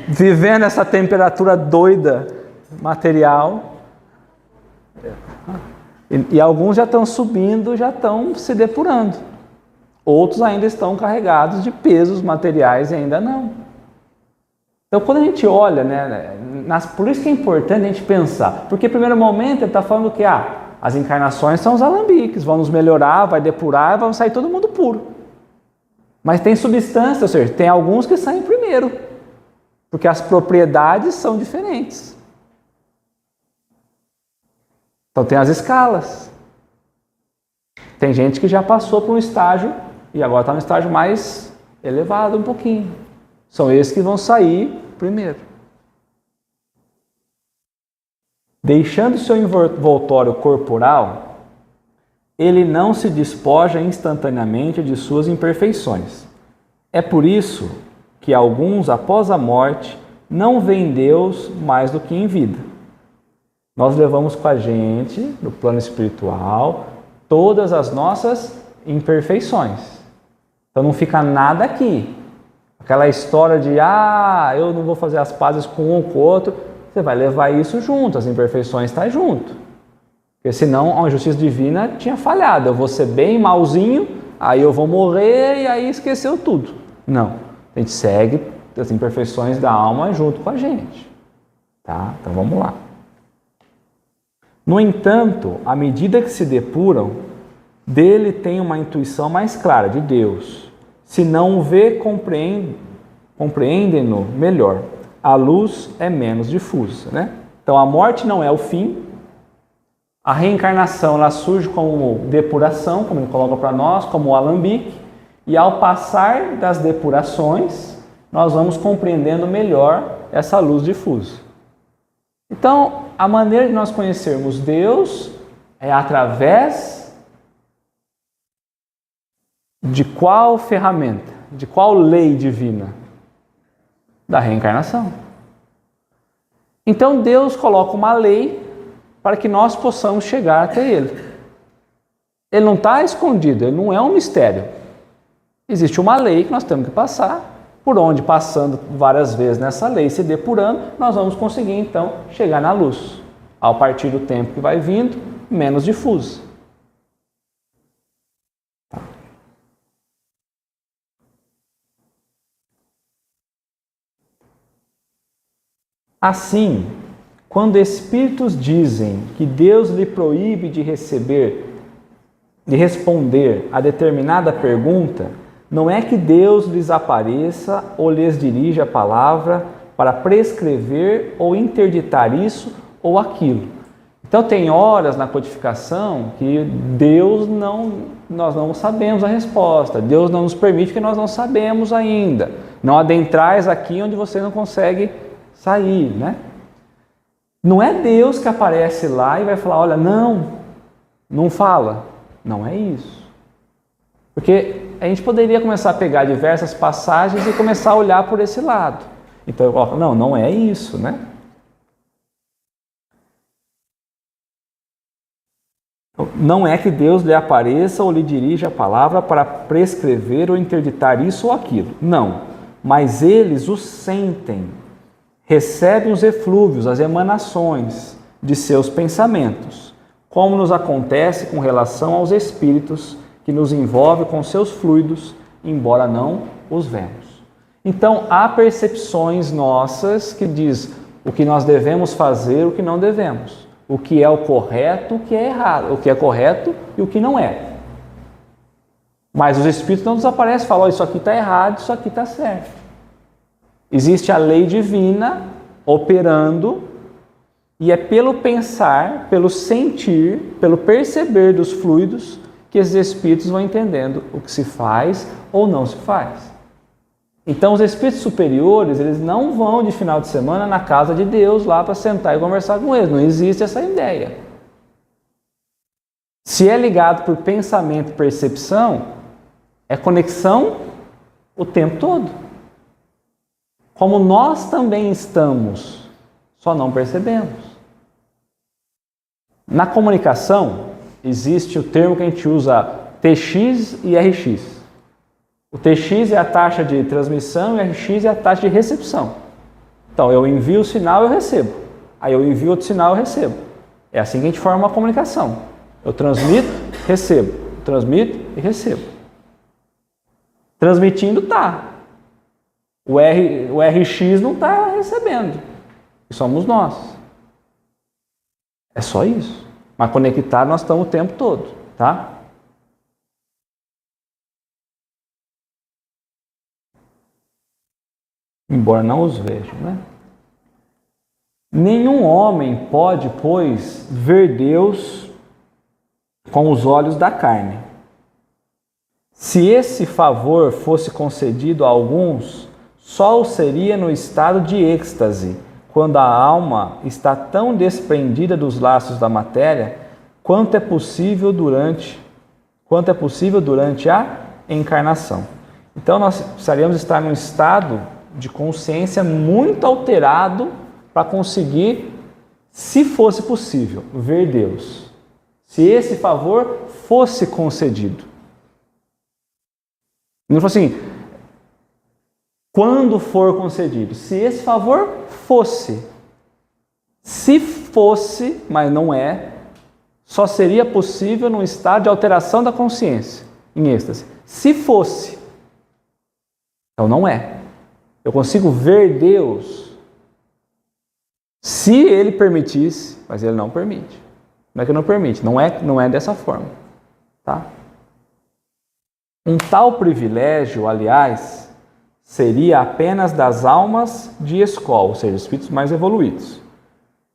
vivendo essa temperatura doida material. E alguns já estão subindo, já estão se depurando. Outros ainda estão carregados de pesos materiais e ainda não. Então, quando a gente olha, né, por isso que é importante a gente pensar. Porque, no primeiro momento, ele está falando que as encarnações são os alambiques, vão nos melhorar, vai depurar, vão sair todo mundo puro. Mas tem substância, ou seja, tem alguns que saem primeiro. Porque as propriedades são diferentes. Então, tem as escalas. Tem gente que já passou por um estágio e agora está no estágio mais elevado um pouquinho. São esses que vão sair primeiro. Deixando seu envoltório corporal, ele não se despoja instantaneamente de suas imperfeições. É por isso que alguns, após a morte, não veem Deus mais do que em vida. Nós levamos com a gente, no plano espiritual, todas as nossas imperfeições. Então não fica nada aqui. Aquela história de, eu não vou fazer as pazes com um ou com o outro, você vai levar isso junto, as imperfeições estão junto. Porque senão a justiça divina tinha falhado. Eu vou ser bem malzinho, aí eu vou morrer e aí esqueceu tudo. Não, a gente segue as imperfeições da alma junto com a gente. Tá? Então vamos lá. No entanto, à medida que se depuram, dele tem uma intuição mais clara de Deus. Se não o vê, compreendem-no melhor. A luz é menos difusa, né? Então a morte não é o fim. A reencarnação ela surge como depuração, como ele coloca para nós, como o alambique. E ao passar das depurações, nós vamos compreendendo melhor essa luz difusa. Então, a maneira de nós conhecermos Deus é através de qual ferramenta? De qual lei divina? Da reencarnação. Então Deus coloca uma lei para que nós possamos chegar até Ele. Ele não está escondido, ele não é um mistério. Existe uma lei que nós temos que passar, por onde passando várias vezes nessa lei, se depurando, nós vamos conseguir então chegar na luz. Ao partir do tempo que vai vindo, menos difuso. Assim, quando espíritos dizem que Deus lhe proíbe de responder a determinada pergunta, não é que Deus lhes apareça ou lhes dirija a palavra para prescrever ou interditar isso ou aquilo. Então tem horas na codificação que nós não sabemos a resposta. Deus não nos permite que nós não sabemos ainda. Não adentrais aqui onde você não consegue sair, né? Não é Deus que aparece lá e vai falar, olha, não fala. Não é isso. Porque a gente poderia começar a pegar diversas passagens e começar a olhar por esse lado. Então eu coloco, não é isso, né? Não é que Deus lhe apareça ou lhe dirija a palavra para prescrever ou interditar isso ou aquilo. Não. Mas eles o sentem, recebem os eflúvios, as emanações de seus pensamentos, como nos acontece com relação aos espíritos que nos envolve com seus fluidos, embora não os vemos. Então, há percepções nossas que diz o que nós devemos fazer, o que não devemos. O que é o correto, o que é errado. O que é correto e o que não é. Mas os espíritos não nos aparecem e falam, isso aqui está errado, isso aqui está certo. Existe a lei divina operando e é pelo pensar, pelo sentir, pelo perceber dos fluidos que esses espíritos vão entendendo o que se faz ou não se faz. Então os espíritos superiores, eles não vão de final de semana na casa de Deus lá para sentar e conversar com eles. Não existe essa ideia. Se é ligado por pensamento e percepção, é conexão o tempo todo. Como nós também estamos, só não percebemos. Na comunicação, existe o termo que a gente usa TX e RX. O TX é a taxa de transmissão e o RX é a taxa de recepção. Então, eu envio o sinal e eu recebo. Aí eu envio outro sinal e eu recebo. É assim que a gente forma uma comunicação. Eu transmito, recebo. Transmito e recebo. Transmitindo tá. O RX não está recebendo. E somos nós. É só isso. Mas conectar nós estamos o tempo todo, tá? Embora não os vejam, né? Nenhum homem pode, pois, ver Deus com os olhos da carne. Se esse favor fosse concedido a alguns, só o seria no estado de êxtase, quando a alma está tão desprendida dos laços da matéria, quanto é possível durante a encarnação. Então nós precisaríamos estar num estado de consciência muito alterado para conseguir, se fosse possível, ver Deus. Se esse favor fosse concedido. Não foi assim, quando for concedido. Se esse favor fosse. Se fosse, mas não é, só seria possível num estado de alteração da consciência, em êxtase. Se fosse. Então não é. Eu consigo ver Deus se Ele permitisse, mas Ele não permite. Não é que não permite, não é dessa forma. Tá? Um tal privilégio, aliás, seria apenas das almas de escola, ou seja, espíritos mais evoluídos,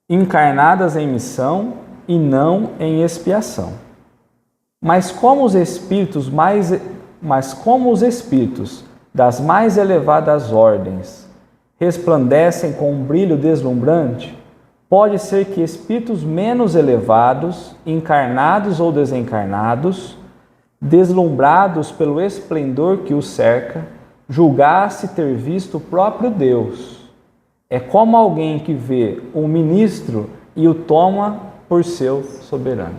encarnadas em missão e não em expiação. Mas como os espíritos das mais elevadas ordens resplandecem com um brilho deslumbrante, pode ser que espíritos menos elevados, encarnados ou desencarnados, deslumbrados pelo esplendor que os cerca, julgasse ter visto o próprio Deus. É como alguém que vê um ministro e o toma por seu soberano.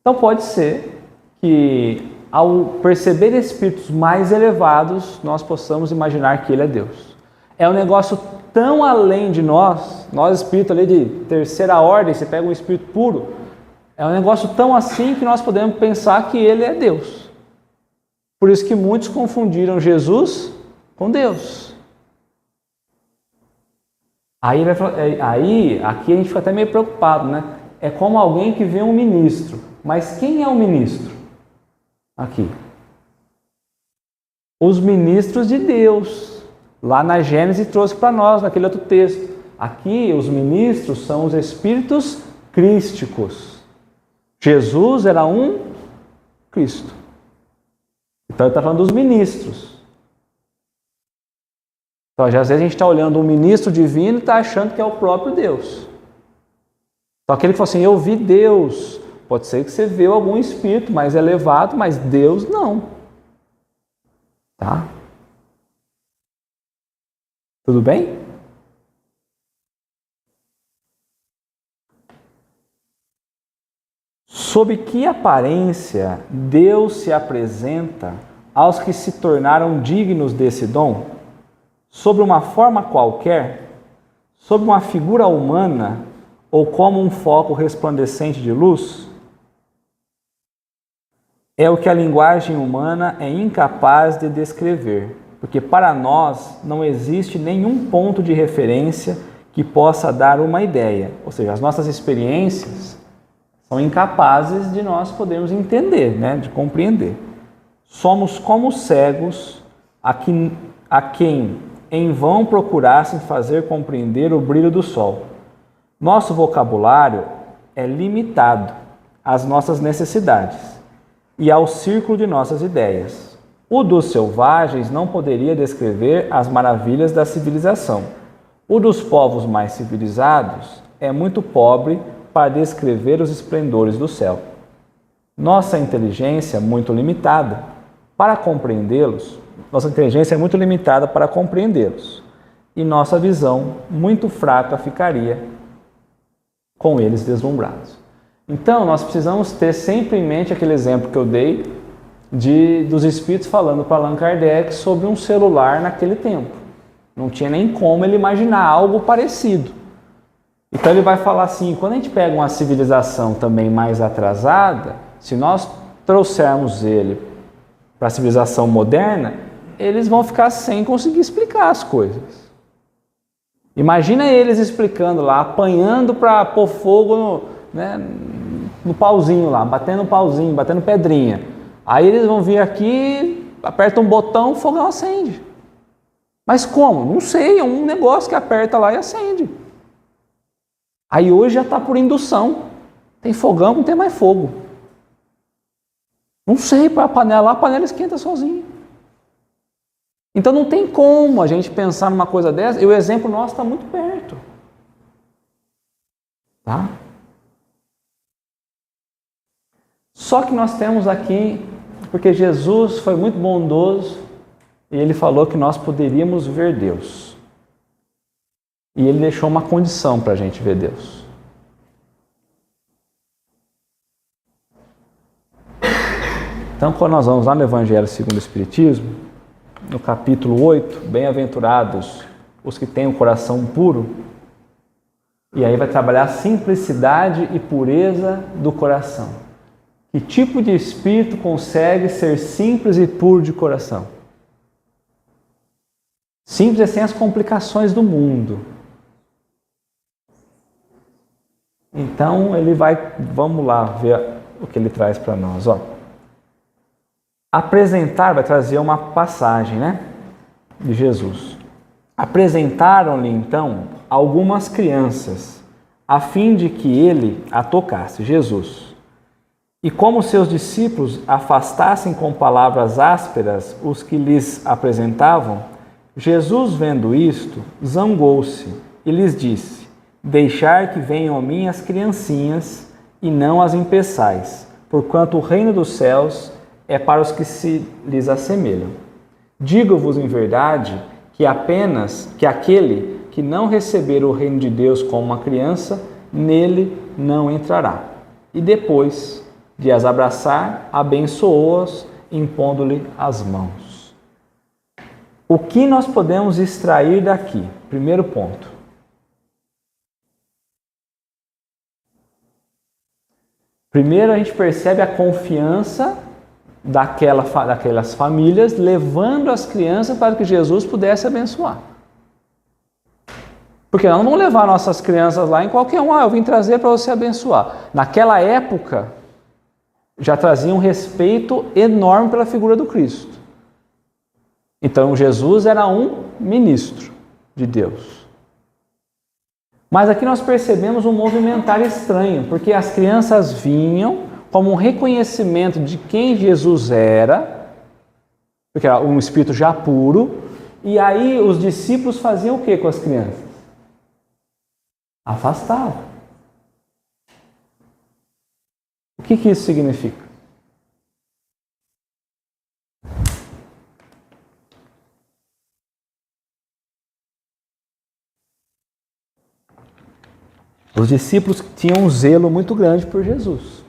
Então pode ser que ao perceber espíritos mais elevados, nós possamos imaginar que Ele é Deus. É um negócio tão além de nós espíritos ali de terceira ordem, você pega um espírito puro, é um negócio tão assim que nós podemos pensar que Ele é Deus. Por isso que muitos confundiram Jesus com Deus. Aqui a gente fica até meio preocupado, né? É como alguém que vê um ministro. Mas quem é o ministro? Aqui. Os ministros de Deus. Lá na Gênesis trouxe para nós, naquele outro texto. Aqui os ministros são os espíritos crísticos. Jesus era um Cristo. Então ele está falando dos ministros. Então, às vezes a gente está olhando um ministro divino e está achando que é o próprio Deus. Então aquele que fala assim, eu vi Deus. Pode ser que você vê algum espírito mais elevado, mas Deus não. Tá? Tudo bem? Sob que aparência Deus se apresenta aos que se tornaram dignos desse dom? Sob uma forma qualquer? Sob uma figura humana? Ou como um foco resplandecente de luz? É o que a linguagem humana é incapaz de descrever, porque para nós não existe nenhum ponto de referência que possa dar uma ideia. Ou seja, as nossas experiências são incapazes de nós podermos entender, né? De compreender. Somos como cegos a quem em vão procurassem fazer compreender o brilho do sol. Nosso vocabulário é limitado às nossas necessidades e ao círculo de nossas ideias. O dos selvagens não poderia descrever as maravilhas da civilização. O dos povos mais civilizados é muito pobre para descrever os esplendores do céu. Nossa inteligência é muito limitada para compreendê-los. E nossa visão muito fraca ficaria com eles deslumbrados. Então, nós precisamos ter sempre em mente aquele exemplo que eu dei dos espíritos falando para Allan Kardec sobre um celular naquele tempo. Não tinha nem como ele imaginar algo parecido. Então ele vai falar assim, quando a gente pega uma civilização também mais atrasada, se nós trouxermos ele para a civilização moderna, eles vão ficar sem conseguir explicar as coisas. Imagina eles explicando lá, apanhando para pôr fogo no pauzinho lá, batendo pauzinho, batendo pedrinha. Aí eles vão vir aqui, apertam um botão, o fogão acende. Mas como? Não sei, é um negócio que aperta lá e acende. Aí hoje já está por indução. Tem fogão, não tem mais fogo. Não sei, para a panela esquenta sozinha. Então não tem como a gente pensar numa coisa dessa, e o exemplo nosso está muito perto. Tá? Só que nós temos aqui, porque Jesus foi muito bondoso, e ele falou que nós poderíamos ver Deus. E ele deixou uma condição para a gente ver Deus. Então, quando nós vamos lá no Evangelho segundo o Espiritismo, no capítulo 8, bem-aventurados os que têm o coração puro, e aí vai trabalhar a simplicidade e pureza do coração. Que tipo de espírito consegue ser simples e puro de coração? Simples é sem as complicações do mundo. Então vamos lá ver o que ele traz para nós. Vai trazer uma passagem, de Jesus. Apresentaram-lhe então algumas crianças, a fim de que ele a tocasse, Jesus. E como seus discípulos afastassem com palavras ásperas os que lhes apresentavam, Jesus, vendo isto, zangou-se e lhes disse: deixar que venham a mim as criancinhas e não as impeçais, porquanto o reino dos céus é para os que se lhes assemelham. Digo-vos em verdade que aquele que não receber o reino de Deus como uma criança, nele não entrará. E depois de as abraçar, abençoou-as, impondo-lhe as mãos. O que nós podemos extrair daqui? Primeiro ponto. Primeiro a gente percebe a confiança daquelas famílias, levando as crianças para que Jesus pudesse abençoar. Porque nós não vamos levar nossas crianças lá em qualquer um. Eu vim trazer para você abençoar. Naquela época, já trazia um respeito enorme pela figura do Cristo. Então, Jesus era um ministro de Deus. Mas aqui nós percebemos um movimentar estranho, porque as crianças vinham como um reconhecimento de quem Jesus era, porque era um espírito já puro, e aí os discípulos faziam o que com as crianças? Afastavam. O que isso significa? Os discípulos tinham um zelo muito grande por Jesus.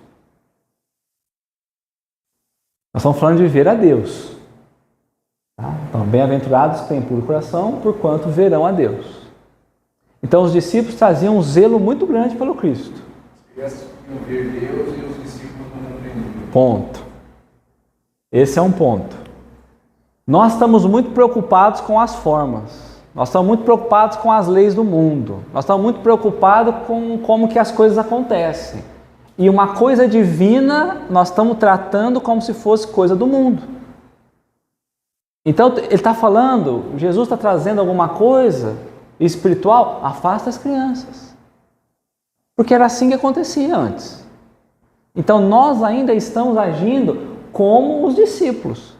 Nós estamos falando de ver a Deus. Tá? Então, bem-aventurados que têm puro coração, porquanto verão a Deus. Então, os discípulos traziam um zelo muito grande pelo Cristo. As crianças podiam ver Deus e os discípulos não compreendiam. Ponto. Esse é um ponto. Nós estamos muito preocupados com as formas. Nós estamos muito preocupados com as leis do mundo. Nós estamos muito preocupados com como que as coisas acontecem. E uma coisa divina nós estamos tratando como se fosse coisa do mundo. Então ele está falando, Jesus está trazendo alguma coisa espiritual, afasta as crianças. Porque era assim que acontecia antes. Então nós ainda estamos agindo como os discípulos.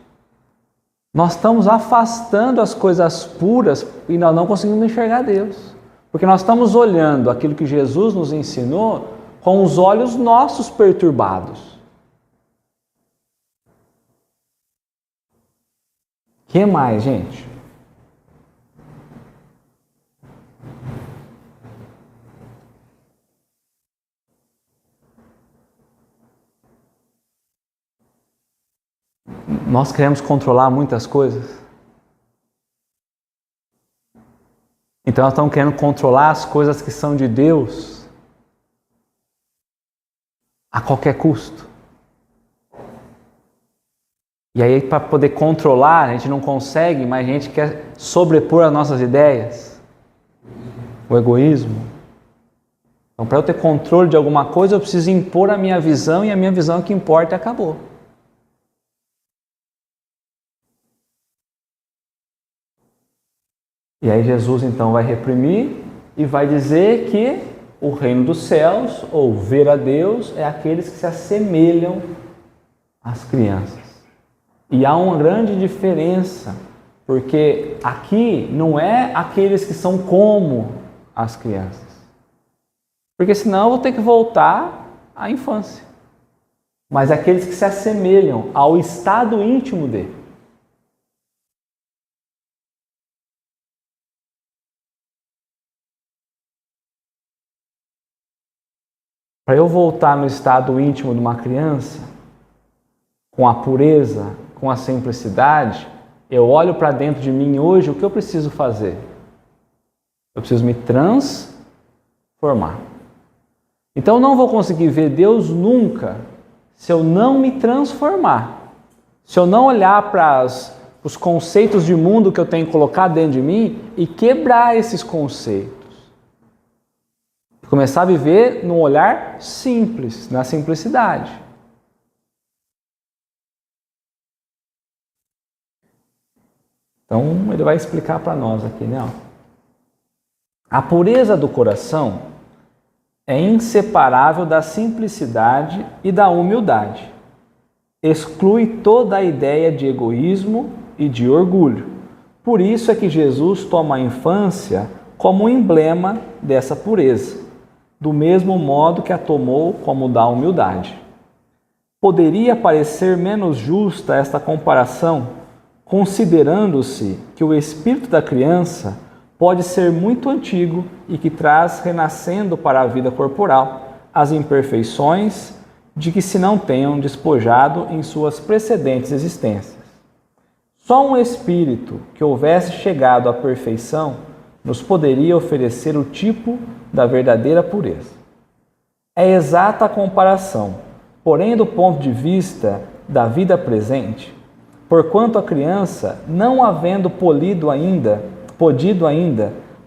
Nós estamos afastando as coisas puras e nós não conseguimos enxergar Deus. Porque nós estamos olhando aquilo que Jesus nos ensinou com os olhos nossos perturbados. O que mais, gente? Nós queremos controlar muitas coisas. Então nós estamos querendo controlar as coisas que são de Deus a qualquer custo. E aí, para poder controlar, a gente não consegue, mas a gente quer sobrepor as nossas ideias. O egoísmo. Então, para eu ter controle de alguma coisa, eu preciso impor a minha visão, e a minha visão é que importa e acabou. E aí Jesus então vai reprimir e vai dizer que o reino dos céus, ou ver a Deus, é aqueles que se assemelham às crianças. E há uma grande diferença, porque aqui não é aqueles que são como as crianças. Porque senão eu vou ter que voltar à infância. Mas aqueles que se assemelham ao estado íntimo dele. Para eu voltar no estado íntimo de uma criança, com a pureza, com a simplicidade, eu olho para dentro de mim hoje, o que eu preciso fazer? Eu preciso me transformar. Então eu não vou conseguir ver Deus nunca se eu não me transformar. Se eu não olhar para os conceitos de mundo que eu tenho colocado dentro de mim e quebrar esses conceitos. Começar a viver num olhar simples, na simplicidade. Então, ele vai explicar para nós aqui, né? A pureza do coração é inseparável da simplicidade e da humildade. Exclui toda a ideia de egoísmo e de orgulho. Por isso é que Jesus toma a infância como um emblema dessa pureza, do mesmo modo que a tomou como da humildade. Poderia parecer menos justa esta comparação, considerando-se que o espírito da criança pode ser muito antigo e que traz, renascendo para a vida corporal, as imperfeições de que se não tenham despojado em suas precedentes existências. Só um espírito que houvesse chegado à perfeição nos poderia oferecer o tipo da verdadeira pureza. É exata a comparação, porém do ponto de vista da vida presente, porquanto a criança, não havendo podido ainda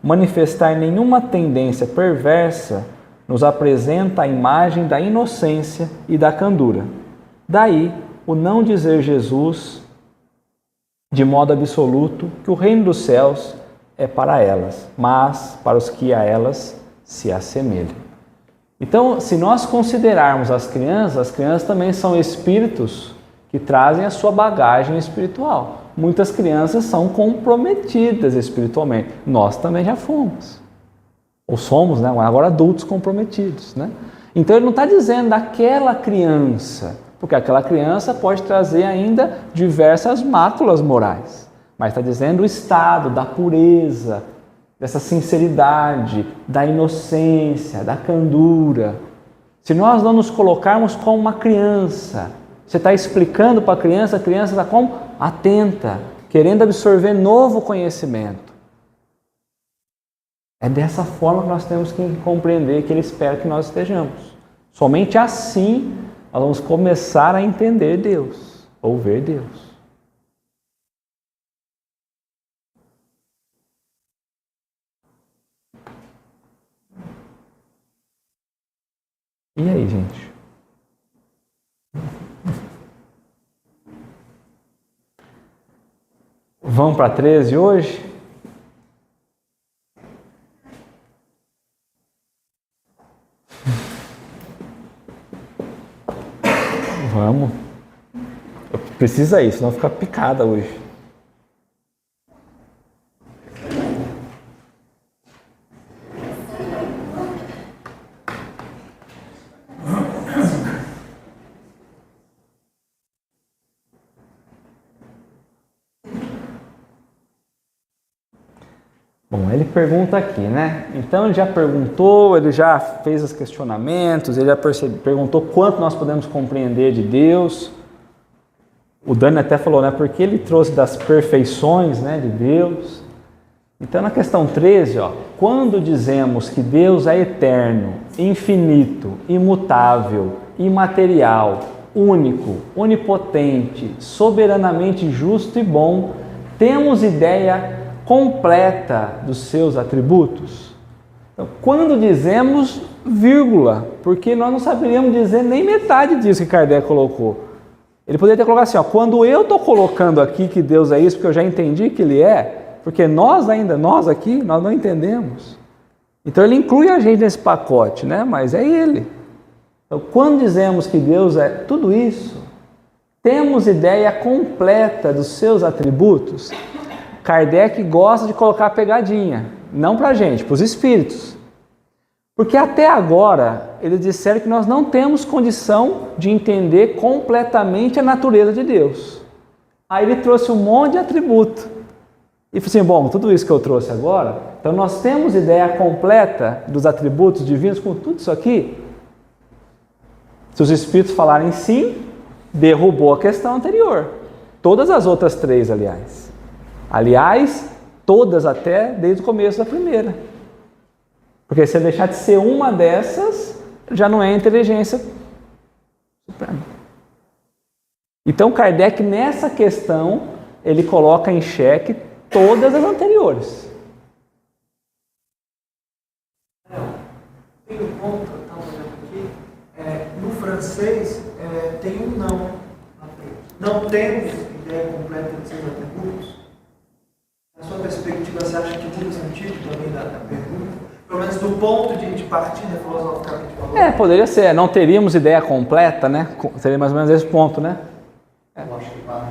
manifestar nenhuma tendência perversa, nos apresenta a imagem da inocência e da candura. Daí, o não dizer Jesus, de modo absoluto, que o reino dos céus é para elas, mas para os que a elas se assemelham. Então, se nós considerarmos as crianças também são espíritos que trazem a sua bagagem espiritual. Muitas crianças são comprometidas espiritualmente. Nós também já fomos. Ou somos, né? Agora adultos comprometidos, né? Então ele não está dizendo daquela criança, porque aquela criança pode trazer ainda diversas máculas morais. Mas está dizendo o estado da pureza, dessa sinceridade, da inocência, da candura. Se nós não nos colocarmos como uma criança, você está explicando para a criança está como? Atenta, querendo absorver novo conhecimento. É dessa forma que nós temos que compreender que Ele espera que nós estejamos. Somente assim nós vamos começar a entender Deus, ou ver Deus. E aí, gente? Vamos para 13 hoje? Vamos. Precisa isso, senão fica picada hoje. Bom, ele pergunta aqui, né? Então ele já perguntou, ele já fez os questionamentos, ele já perguntou quanto nós podemos compreender de Deus. O Dani até falou, né? Porque ele trouxe das perfeições, né, de Deus. Então na questão 13, ó, quando dizemos que Deus é eterno, infinito, imutável, imaterial, único, onipotente, soberanamente justo e bom, temos ideia completa dos seus atributos? Então, quando dizemos vírgula, porque nós não saberíamos dizer nem metade disso que Kardec colocou. Ele poderia ter colocado assim, ó, quando eu estou colocando aqui que Deus é isso, porque eu já entendi que Ele é, porque nós aqui, nós não entendemos. Então ele inclui a gente nesse pacote, né? Mas é Ele. Então, quando dizemos que Deus é tudo isso, temos ideia completa dos seus atributos. Kardec gosta de colocar pegadinha, não para a gente, para os espíritos. Porque até agora, eles disseram que nós não temos condição de entender completamente a natureza de Deus. Aí ele trouxe um monte de atributo. E falou assim, bom, tudo isso que eu trouxe agora, então nós temos ideia completa dos atributos divinos com tudo isso aqui? Se os espíritos falarem sim, derrubou a questão anterior. Todas as outras três, aliás. Aliás, todas até desde o começo da primeira. Porque se deixar de ser uma dessas, já não é inteligência suprema. Então Kardec, nessa questão, ele coloca em xeque todas as anteriores. Tem um ponto que eu estava olhando aqui, no francês tem um não na frente. Não temos ideia completa de seus atributos. Na sua perspectiva, você acha que muda o sentido também da pergunta? Pelo menos do ponto de partida filosoficamente falando? Poderia ser. Não teríamos ideia completa, né? Seria mais ou menos esse ponto, né? Eu acho que vai.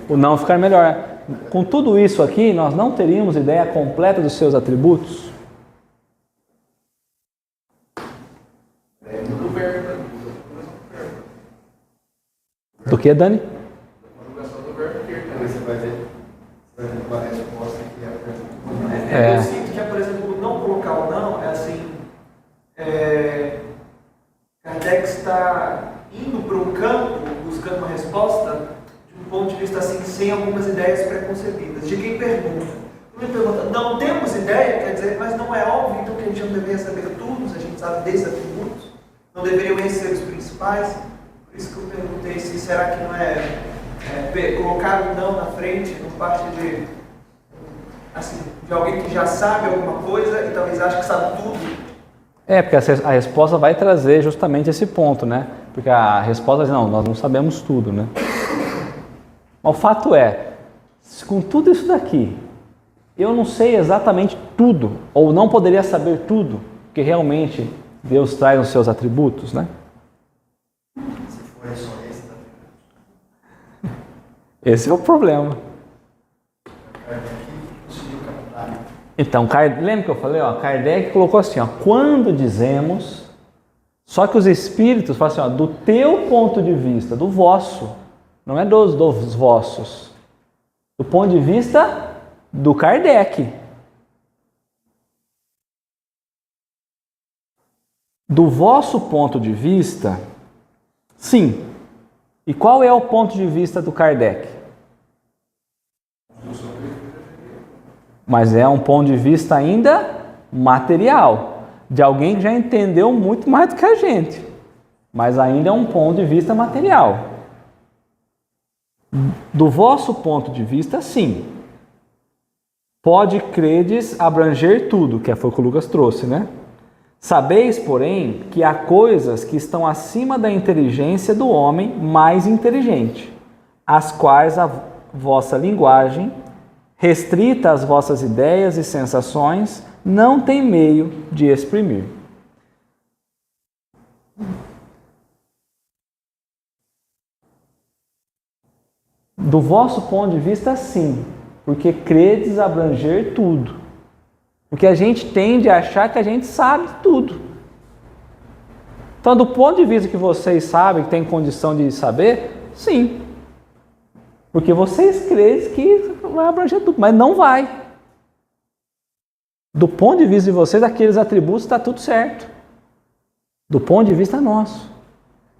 O não ficar melhor. Com tudo isso aqui, nós não teríamos ideia completa dos seus atributos? Do verbo. Do que, Dani? Você vai ver uma resposta que é a pergunta. Eu sinto que, por exemplo, não colocar o não é assim. Kardec está indo para um campo buscando uma resposta de um ponto de vista assim, sem algumas ideias preconcebidas. De quem pergunta. Quando ele pergunta, não temos ideia, quer dizer, mas não é óbvio então que a gente não deveria saber tudo, a gente sabe desses atributos, não deveriam esses ser os principais. Por isso que eu perguntei se será que não é colocar o não na frente, não parte de assim, de alguém que já sabe alguma coisa e talvez ache que sabe tudo. Porque a resposta vai trazer justamente esse ponto, né? Porque a resposta vai dizer, não, nós não sabemos tudo, né? Mas o fato é, com tudo isso daqui, eu não sei exatamente tudo, ou não poderia saber tudo, porque realmente Deus traz os seus atributos, né? Se for só esse, tá? Esse é o problema. Então, lembra que eu falei? Kardec colocou assim, quando dizemos, só que os espíritos falam assim, do teu ponto de vista, do vosso, não é dos vossos, do ponto de vista do Kardec. Do vosso ponto de vista, sim. E qual é o ponto de vista do Kardec? Mas é um ponto de vista ainda material, de alguém que já entendeu muito mais do que a gente, mas ainda é um ponto de vista material. Do vosso ponto de vista, sim. Pode credes abranger tudo, que foi o que o Lucas trouxe, né? Sabeis, porém, que há coisas que estão acima da inteligência do homem mais inteligente, as quais a vossa linguagem, restrita às vossas ideias e sensações, não tem meio de exprimir. Do vosso ponto de vista, sim, porque credes abranger tudo. Porque a gente tende a achar que a gente sabe tudo. Então, do ponto de vista que vocês sabem, que tem condição de saber, sim. Porque vocês creem que vai abranger tudo, mas não vai. Do ponto de vista de vocês, aqueles atributos está tudo certo. Do ponto de vista nosso.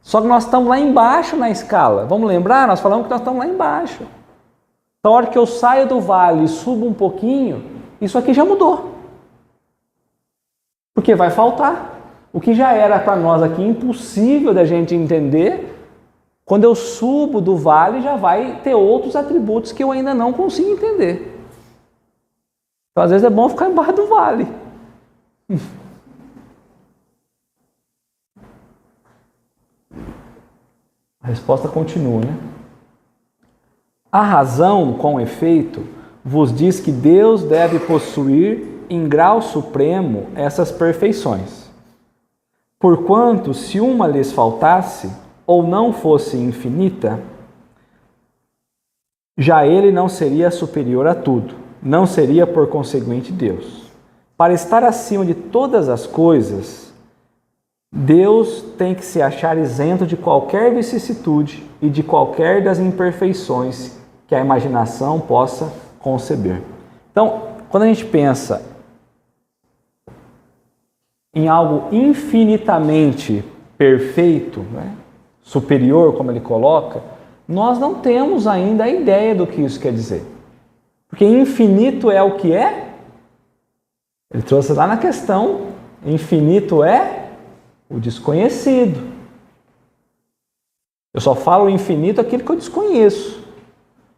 Só que nós estamos lá embaixo na escala. Vamos lembrar? Nós falamos que nós estamos lá embaixo. Então, a hora que eu saio do vale e subo um pouquinho, isso aqui já mudou. Porque vai faltar. O que já era para nós aqui impossível da gente entender, quando eu subo do vale já vai ter outros atributos que eu ainda não consigo entender. Então, às vezes é bom ficar embaixo do vale. A resposta continua, né? A razão, com efeito, vos diz que Deus deve possuir em grau supremo essas perfeições. Porquanto, se uma lhes faltasse, ou não fosse infinita, já ele não seria superior a tudo, não seria por conseguinte Deus. Para estar acima de todas as coisas, Deus tem que se achar isento de qualquer vicissitude e de qualquer das imperfeições que a imaginação possa conceber. Então, quando a gente pensa em algo infinitamente perfeito, né, superior, como ele coloca, nós não temos ainda a ideia do que isso quer dizer. Porque infinito é o que é? Ele trouxe lá na questão, infinito é o desconhecido. Eu só falo infinito aquilo que eu desconheço.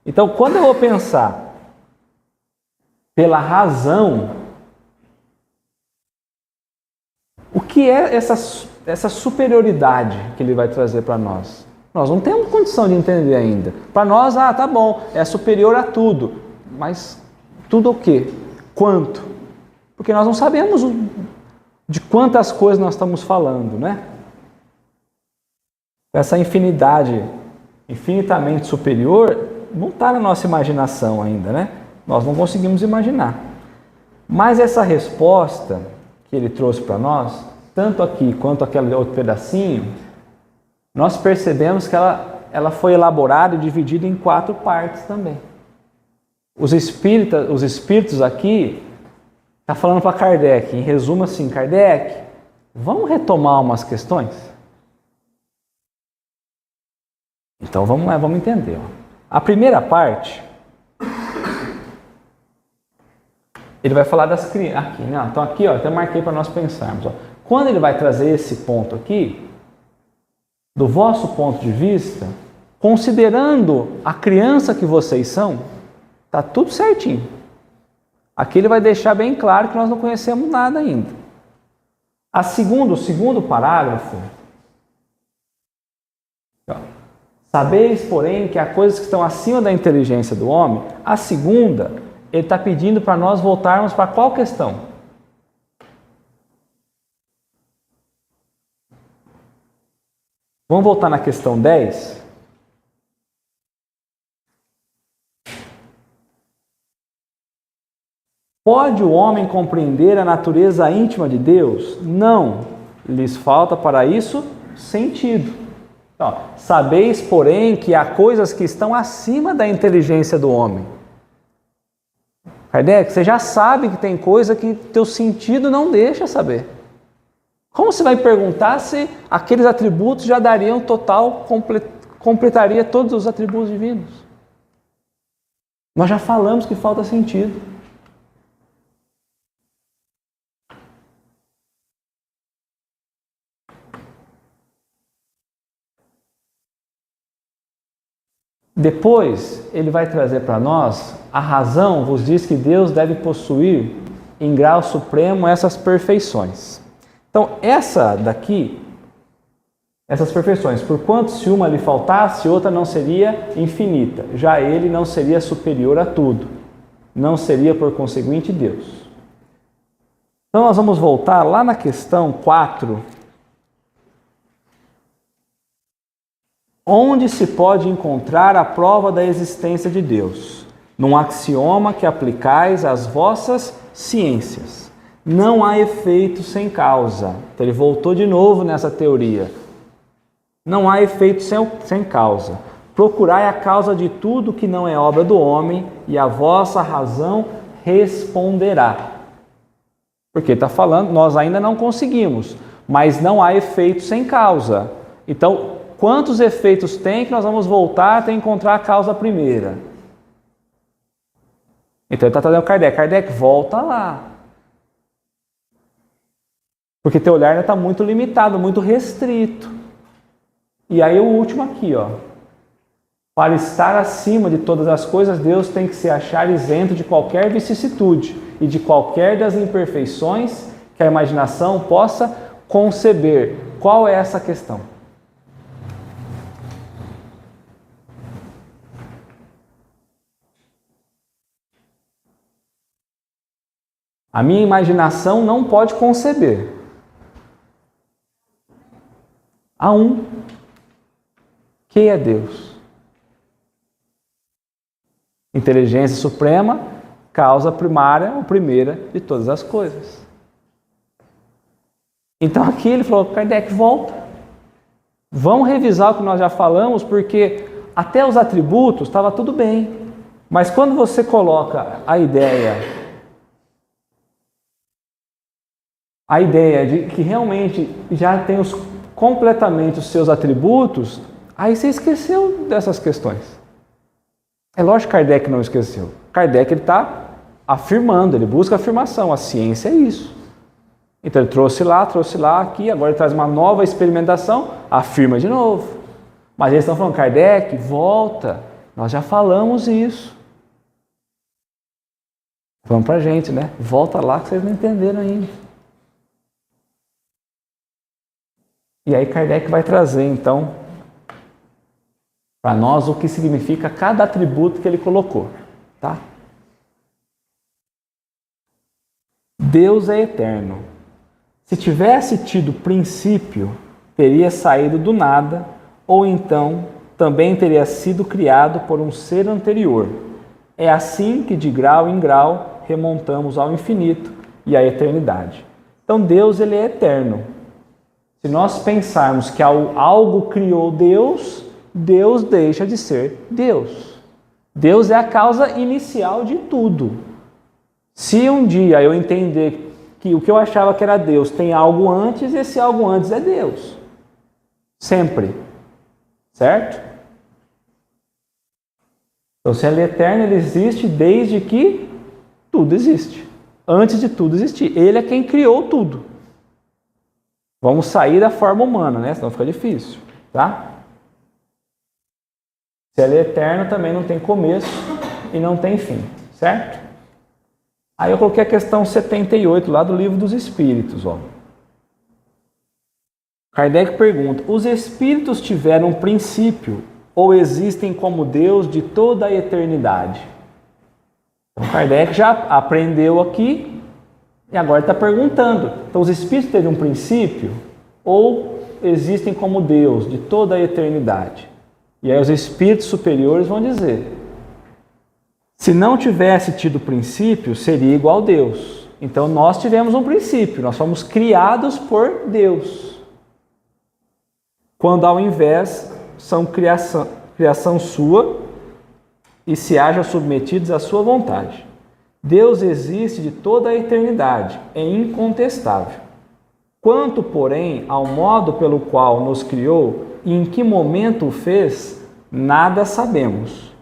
Então, quando eu vou pensar pela razão, o que é essa superioridade que ele vai trazer para nós? Nós não temos condição de entender ainda. Para nós, tá bom, é superior a tudo. Mas tudo o quê? Quanto? Porque nós não sabemos de quantas coisas nós estamos falando, né? Essa infinidade, infinitamente superior, não está na nossa imaginação ainda, né? Nós não conseguimos imaginar. Mas essa resposta que ele trouxe para nós, tanto aqui quanto aquele outro pedacinho, nós percebemos que ela foi elaborada e dividida em 4 partes também. Os espíritos aqui, está falando para Kardec, em resumo assim, Kardec, vamos retomar umas questões? Então vamos lá, vamos entender. A primeira parte, ele vai falar das crianças. Aqui, né? Então aqui, até marquei para nós pensarmos. Quando ele vai trazer esse ponto aqui, do vosso ponto de vista, considerando a criança que vocês são, está tudo certinho. Aqui ele vai deixar bem claro que nós não conhecemos nada ainda. O segundo parágrafo. Sabeis, porém, que há coisas que estão acima da inteligência do homem. A segunda, ele está pedindo para nós voltarmos para qual questão? Vamos voltar na questão 10? Pode o homem compreender a natureza íntima de Deus? Não. Lhes falta para isso sentido. Então, sabeis, porém, que há coisas que estão acima da inteligência do homem. Kardec, você já sabe que tem coisa que teu sentido não deixa saber. Como você vai perguntar se aqueles atributos já dariam total, completaria todos os atributos divinos? Nós já falamos que falta sentido. Depois, ele vai trazer para nós, a razão vos diz que Deus deve possuir em grau supremo essas perfeições. Então, essas perfeições, porquanto se uma lhe faltasse, outra não seria infinita. Já ele não seria superior a tudo. Não seria, por conseguinte, Deus. Então, nós vamos voltar lá na questão 4, onde se pode encontrar a prova da existência de Deus, num axioma que aplicais às vossas ciências. Não há efeito sem causa. Então ele voltou de novo nessa teoria. Não há efeito sem causa. Procurai a causa de tudo que não é obra do homem, e a vossa razão responderá. Porque está falando, nós ainda não conseguimos, mas não há efeito sem causa. Então, quantos efeitos tem que nós vamos voltar até encontrar a causa primeira? Então ele está trazendo Kardec. Kardec, volta lá. Porque teu olhar ainda está muito limitado, muito restrito. E aí o último aqui, ó. Para estar acima de todas as coisas, Deus tem que se achar isento de qualquer vicissitude e de qualquer das imperfeições que a imaginação possa conceber. Qual é essa questão? A minha imaginação não pode conceber. Há um que é Deus. Inteligência suprema, causa primária ou primeira de todas as coisas. Então aqui ele falou, Kardec, volta. Vamos revisar o que nós já falamos, porque até os atributos estava tudo bem. Mas quando você coloca a ideia de que realmente já tem completamente os seus atributos, aí você esqueceu dessas questões. É lógico que Kardec não esqueceu. Kardec está afirmando, ele busca afirmação. A ciência é isso. Então ele trouxe lá, aqui, agora ele traz uma nova experimentação, afirma de novo. Mas eles estão falando, Kardec, volta, nós já falamos isso. Vamos para a gente, né? Volta lá que vocês não entenderam ainda. E aí Kardec vai trazer, então, para nós o que significa cada atributo que ele colocou, tá? Deus é eterno. Se tivesse tido princípio, teria saído do nada, ou então também teria sido criado por um ser anterior. É assim que de grau em grau remontamos ao infinito e à eternidade. Então Deus, ele é eterno. Se nós pensarmos que algo criou Deus, Deus deixa de ser Deus. Deus é a causa inicial de tudo. Se um dia eu entender que o que eu achava que era Deus tem algo antes, esse algo antes é Deus. Sempre. Certo? Então, se ele é eterno, ele existe desde que tudo existe. Antes de tudo existir. Ele é quem criou tudo. Vamos sair da forma humana, né? Senão fica difícil, tá? Se ele é eterno, também não tem começo e não tem fim, certo? Aí eu coloquei a questão 78 lá do Livro dos Espíritos. Ó. Kardec pergunta: os espíritos tiveram um princípio ou existem como Deus de toda a eternidade? Então Kardec já aprendeu aqui e agora está perguntando. Então os espíritos teve um princípio ou existem como Deus de toda a eternidade? E aí os espíritos superiores vão dizer: se não tivesse tido princípio, seria igual a Deus. Então nós tivemos um princípio, nós fomos criados por Deus. Quando ao invés são criação sua e se hajam submetidos à sua vontade. Deus existe de toda a eternidade, é incontestável. Quanto, porém, ao modo pelo qual nos criou e em que momento o fez, nada sabemos.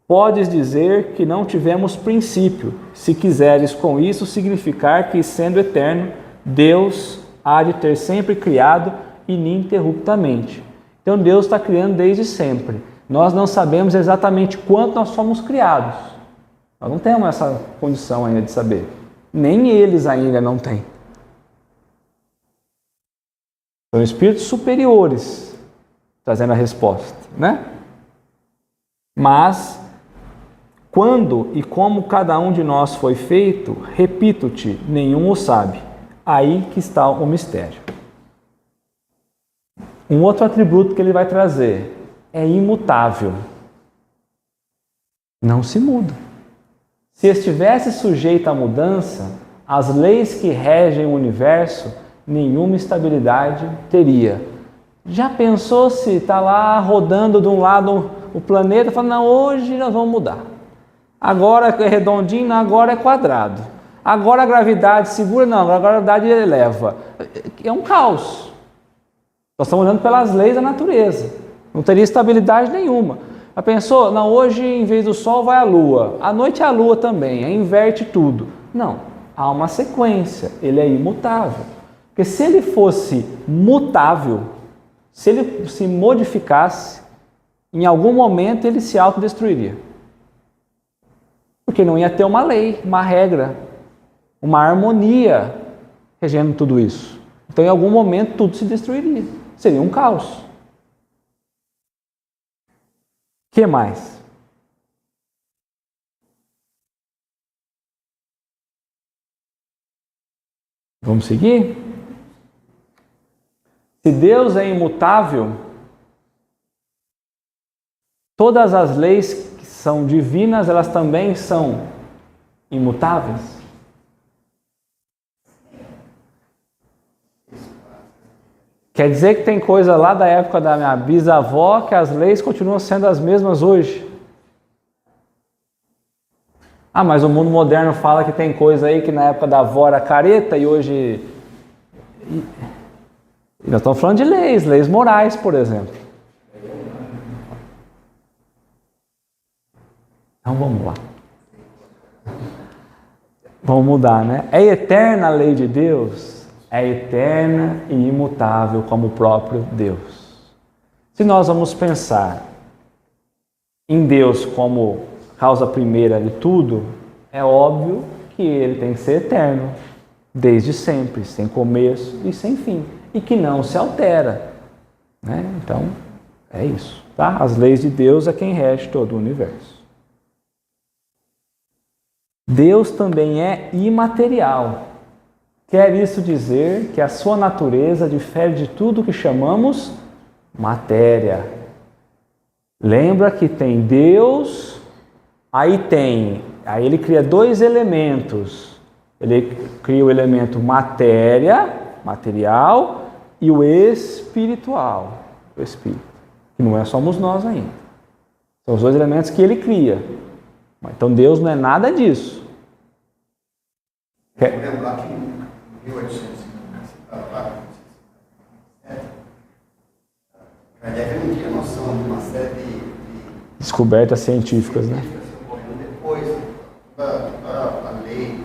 Podes dizer que não tivemos princípio, se quiseres com isso significar que, sendo eterno, Deus há de ter sempre criado ininterruptamente. Então Deus está criando desde sempre. Nós não sabemos exatamente quanto nós fomos criados. Nós não temos essa condição ainda de saber. Nem eles ainda não têm. São espíritos superiores trazendo a resposta, né? Mas quando e como cada um de nós foi feito, repito-te, nenhum o sabe. Aí que está o mistério. Um outro atributo que ele vai trazer é imutável. Não se muda. Se estivesse sujeito à mudança, as leis que regem o universo, nenhuma estabilidade teria. Já pensou se está lá rodando de um lado o planeta, falando, não, hoje nós vamos mudar. Agora é redondinho, não, agora é quadrado. Agora a gravidade segura, não, agora a gravidade eleva. É um caos. Nós estamos olhando pelas leis da natureza. Não teria estabilidade nenhuma. Já pensou? Não, hoje em vez do Sol vai a Lua. À noite é a Lua também, aí inverte tudo. Não, há uma sequência. Ele é imutável. Porque se ele fosse mutável, se ele se modificasse, em algum momento ele se autodestruiria. Porque não ia ter uma lei, uma regra, uma harmonia regendo tudo isso. Então, em algum momento, tudo se destruiria. Seria um caos. O que mais? Vamos seguir? Se Deus é imutável, todas as leis que são divinas, elas também são imutáveis? Quer dizer que tem coisa lá da época da minha bisavó que as leis continuam sendo as mesmas hoje? Ah, mas o mundo moderno fala que tem coisa aí que na época da avó era careta e hoje... E nós estamos falando de leis morais, por exemplo. Então vamos lá. Vamos mudar, né? É eterna a lei de Deus? É eterna e imutável como o próprio Deus. Se nós vamos pensar em Deus como causa primeira de tudo, é óbvio que ele tem que ser eterno, desde sempre, sem começo e sem fim, e que não se altera, né? Então, é isso, tá? As leis de Deus é quem rege todo o universo. Deus também é imaterial. Quer isso dizer que a sua natureza difere de tudo que chamamos matéria. Lembra que tem Deus, aí ele cria dois elementos. Ele cria o elemento matéria, material, e o espiritual, o espírito, que não somos nós ainda. São os dois elementos que ele cria. Então Deus não é nada disso. Vou lembrar que em 1857, Kardec não tinha noção de uma série de descobertas científicas, né? Depois, a lei,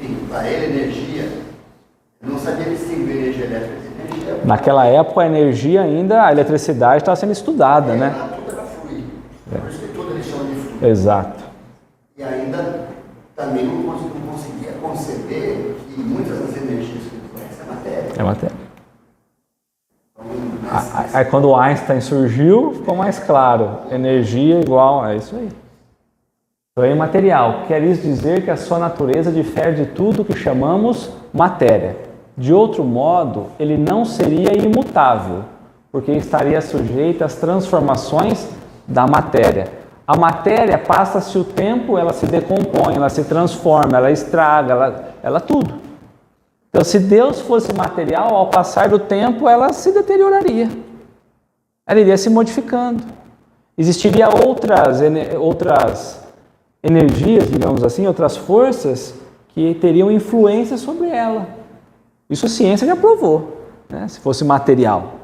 enfim, para ele energia, ele não sabia distinguir energia elétrica de energia. Naquela época a energia ainda, a eletricidade estava sendo estudada, né? Tudo era fluido. Por isso que tudo eles chamam de fluido. Exato. E ainda está também não conseguia conceber que muitas das energias que ele conhece é matéria. É matéria. Então, Aí quando o Einstein surgiu, ficou mais claro. Energia igual, é isso aí. Então é imaterial. Quer isso dizer que a sua natureza difere de tudo que chamamos matéria. De outro modo, ele não seria imutável, porque estaria sujeito às transformações da matéria. A matéria, passa-se o tempo, ela se decompõe, ela se transforma, ela estraga, ela tudo. Então, se Deus fosse material, ao passar do tempo, ela se deterioraria. Ela iria se modificando. Existiria outras energias, digamos assim, outras forças que teriam influência sobre ela. Isso a ciência já provou, né? Se fosse material.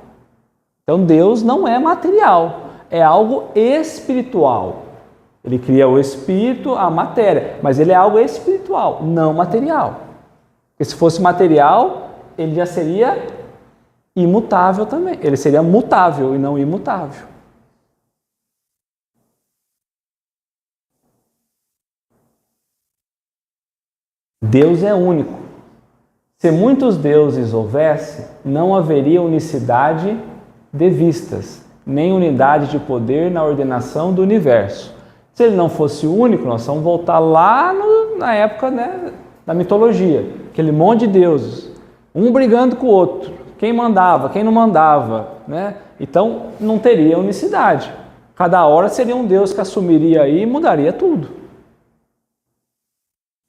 Então, Deus não é material. É algo espiritual. Ele cria o espírito, a matéria, mas ele é algo espiritual, não material. Porque se fosse material, ele já seria imutável também. Ele seria mutável e não imutável. Deus é único. Se muitos deuses houvesse, não haveria unicidade de vistas, nem unidade de poder na ordenação do universo. Se ele não fosse único, nós vamos voltar lá na época, né, da mitologia, aquele monte de deuses, um brigando com o outro, quem mandava, quem não mandava, né? Então não teria unicidade. Cada hora seria um deus que assumiria aí e mudaria tudo.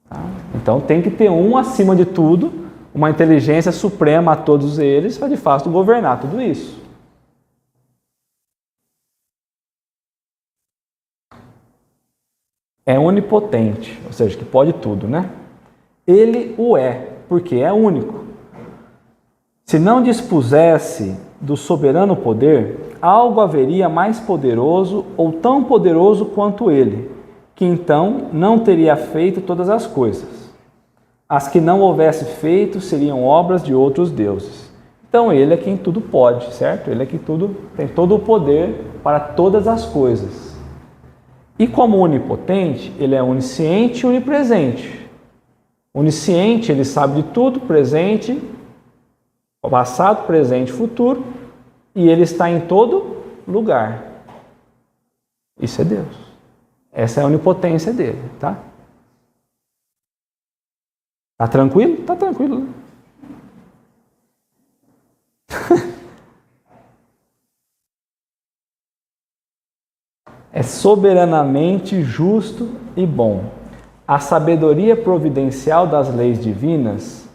Tá? Então tem que ter um acima de tudo, uma inteligência suprema a todos eles para de fato governar tudo isso. É onipotente, ou seja, que pode tudo, né? Ele o é, porque é único. Se não dispusesse do soberano poder, algo haveria mais poderoso ou tão poderoso quanto ele, que então não teria feito todas as coisas. As que não houvesse feito seriam obras de outros deuses. Então ele é quem tudo pode, certo? Ele é quem tem todo o poder para todas as coisas. E como onipotente, ele é onisciente e onipresente. Onisciente, ele sabe de tudo, presente, passado, presente e futuro, e ele está em todo lugar. Isso é Deus. Essa é a onipotência dele, tá? Tá tranquilo? Tá tranquilo, né? É soberanamente justo e bom. A sabedoria providencial das leis divinas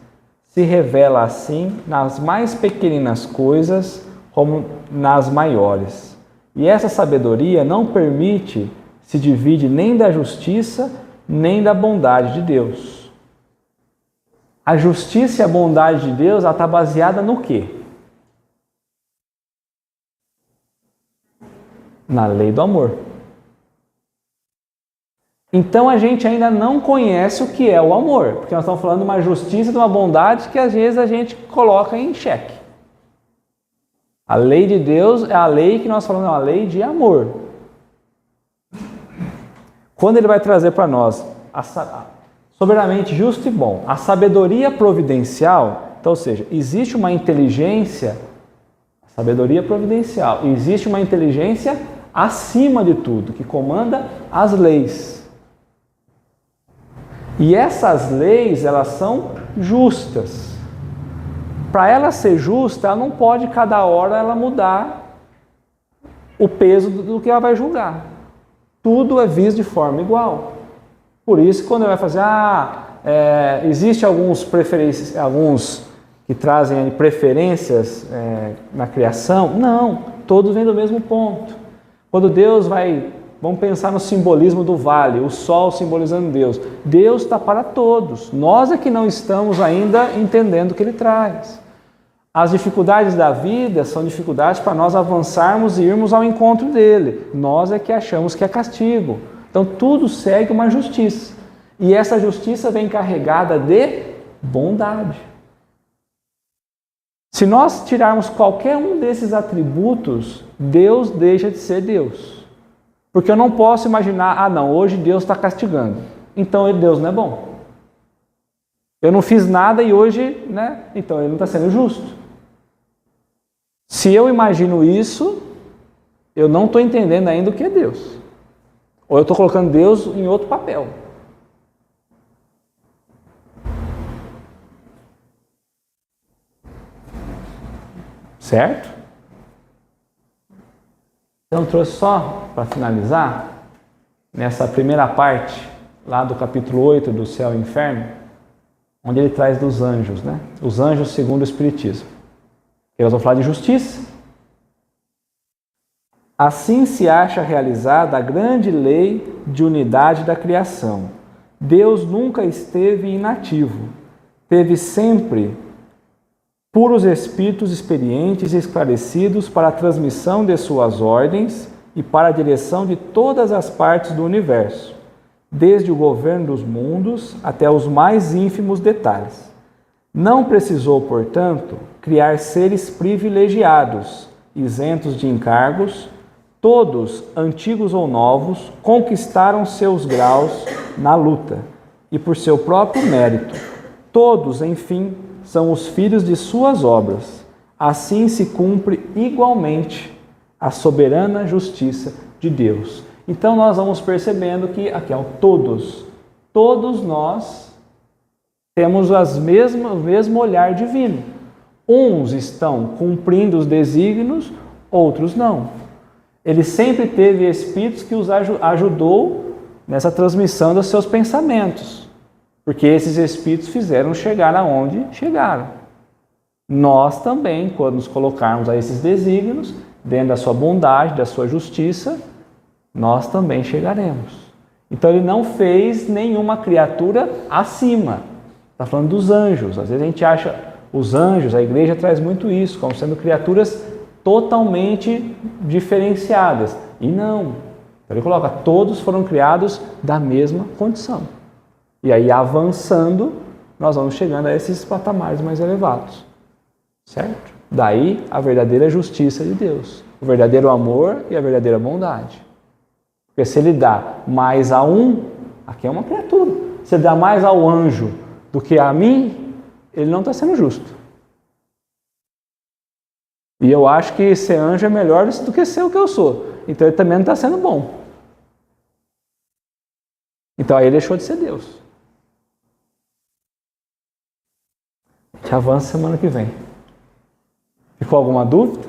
se revela assim nas mais pequeninas coisas como nas maiores. E essa sabedoria não se divide nem da justiça nem da bondade de Deus. A justiça e a bondade de Deus está baseada no quê? Na lei do amor. Então a gente ainda não conhece o que é o amor, porque nós estamos falando de uma justiça e de uma bondade que às vezes a gente coloca em xeque. A lei de Deus é a lei que nós falamos, é uma lei de amor. Quando ele vai trazer para nós soberanamente justo e bom, a sabedoria providencial, então, ou seja, existe uma inteligência, sabedoria providencial, existe uma inteligência acima de tudo, que comanda as leis. E essas leis, elas são justas. Para ela ser justa, ela não pode cada hora ela mudar o peso do que ela vai julgar. Tudo é visto de forma igual. Por isso, quando ela vai fazer, existe alguns que trazem preferências na criação. Não, todos vêm do mesmo ponto. Quando Deus vamos pensar no simbolismo do vale, o sol simbolizando Deus. Deus está para todos. Nós é que não estamos ainda entendendo o que Ele traz. As dificuldades da vida são dificuldades para nós avançarmos e irmos ao encontro dEle. Nós é que achamos que é castigo. Então tudo segue uma justiça. E essa justiça vem carregada de bondade. Se nós tirarmos qualquer um desses atributos, Deus deixa de ser Deus. Porque eu não posso imaginar, hoje Deus está castigando. então Deus não é bom. Eu não fiz nada e hoje, né? Então ele não está sendo justo. Se eu imagino isso, eu não estou entendendo ainda o que é Deus. Ou eu estou colocando Deus em outro papel. Certo? Então, trouxe só para finalizar, nessa primeira parte, lá do capítulo 8 do Céu e Inferno, onde ele traz dos anjos, né? Os anjos segundo o Espiritismo. E nós vamos falar de justiça. Assim se acha realizada a grande lei de unidade da criação. Deus nunca esteve inativo, teve sempre puros espíritos experientes e esclarecidos para a transmissão de suas ordens e para a direção de todas as partes do universo, desde o governo dos mundos até os mais ínfimos detalhes. Não precisou, portanto, criar seres privilegiados, isentos de encargos. Todos, antigos ou novos, conquistaram seus graus na luta e por seu próprio mérito. Todos, enfim, são os filhos de suas obras. Assim se cumpre igualmente a soberana justiça de Deus. Então nós vamos percebendo que aqui é todos nós temos o mesmo olhar divino. Uns estão cumprindo os desígnios, outros não. Ele sempre teve espíritos que os ajudou nessa transmissão dos seus pensamentos, porque esses espíritos fizeram chegar aonde chegaram. Nós também, quando nos colocarmos a esses desígnios, dentro da sua bondade, da sua justiça, nós também chegaremos. Então ele não fez nenhuma criatura acima. Está falando dos anjos. Às vezes a gente acha os anjos, a igreja traz muito isso, como sendo criaturas totalmente diferenciadas. E não. Então ele coloca, todos foram criados da mesma condição. E aí, avançando, nós vamos chegando a esses patamares mais elevados. Certo? Daí a verdadeira justiça de Deus. O verdadeiro amor e a verdadeira bondade. Porque se ele dá mais a um, aqui é uma criatura. Se ele dá mais ao anjo do que a mim, ele não está sendo justo. E eu acho que ser anjo é melhor do que ser o que eu sou. Então ele também não está sendo bom. Então aí ele deixou de ser Deus. A gente avança semana que vem. Ficou alguma dúvida?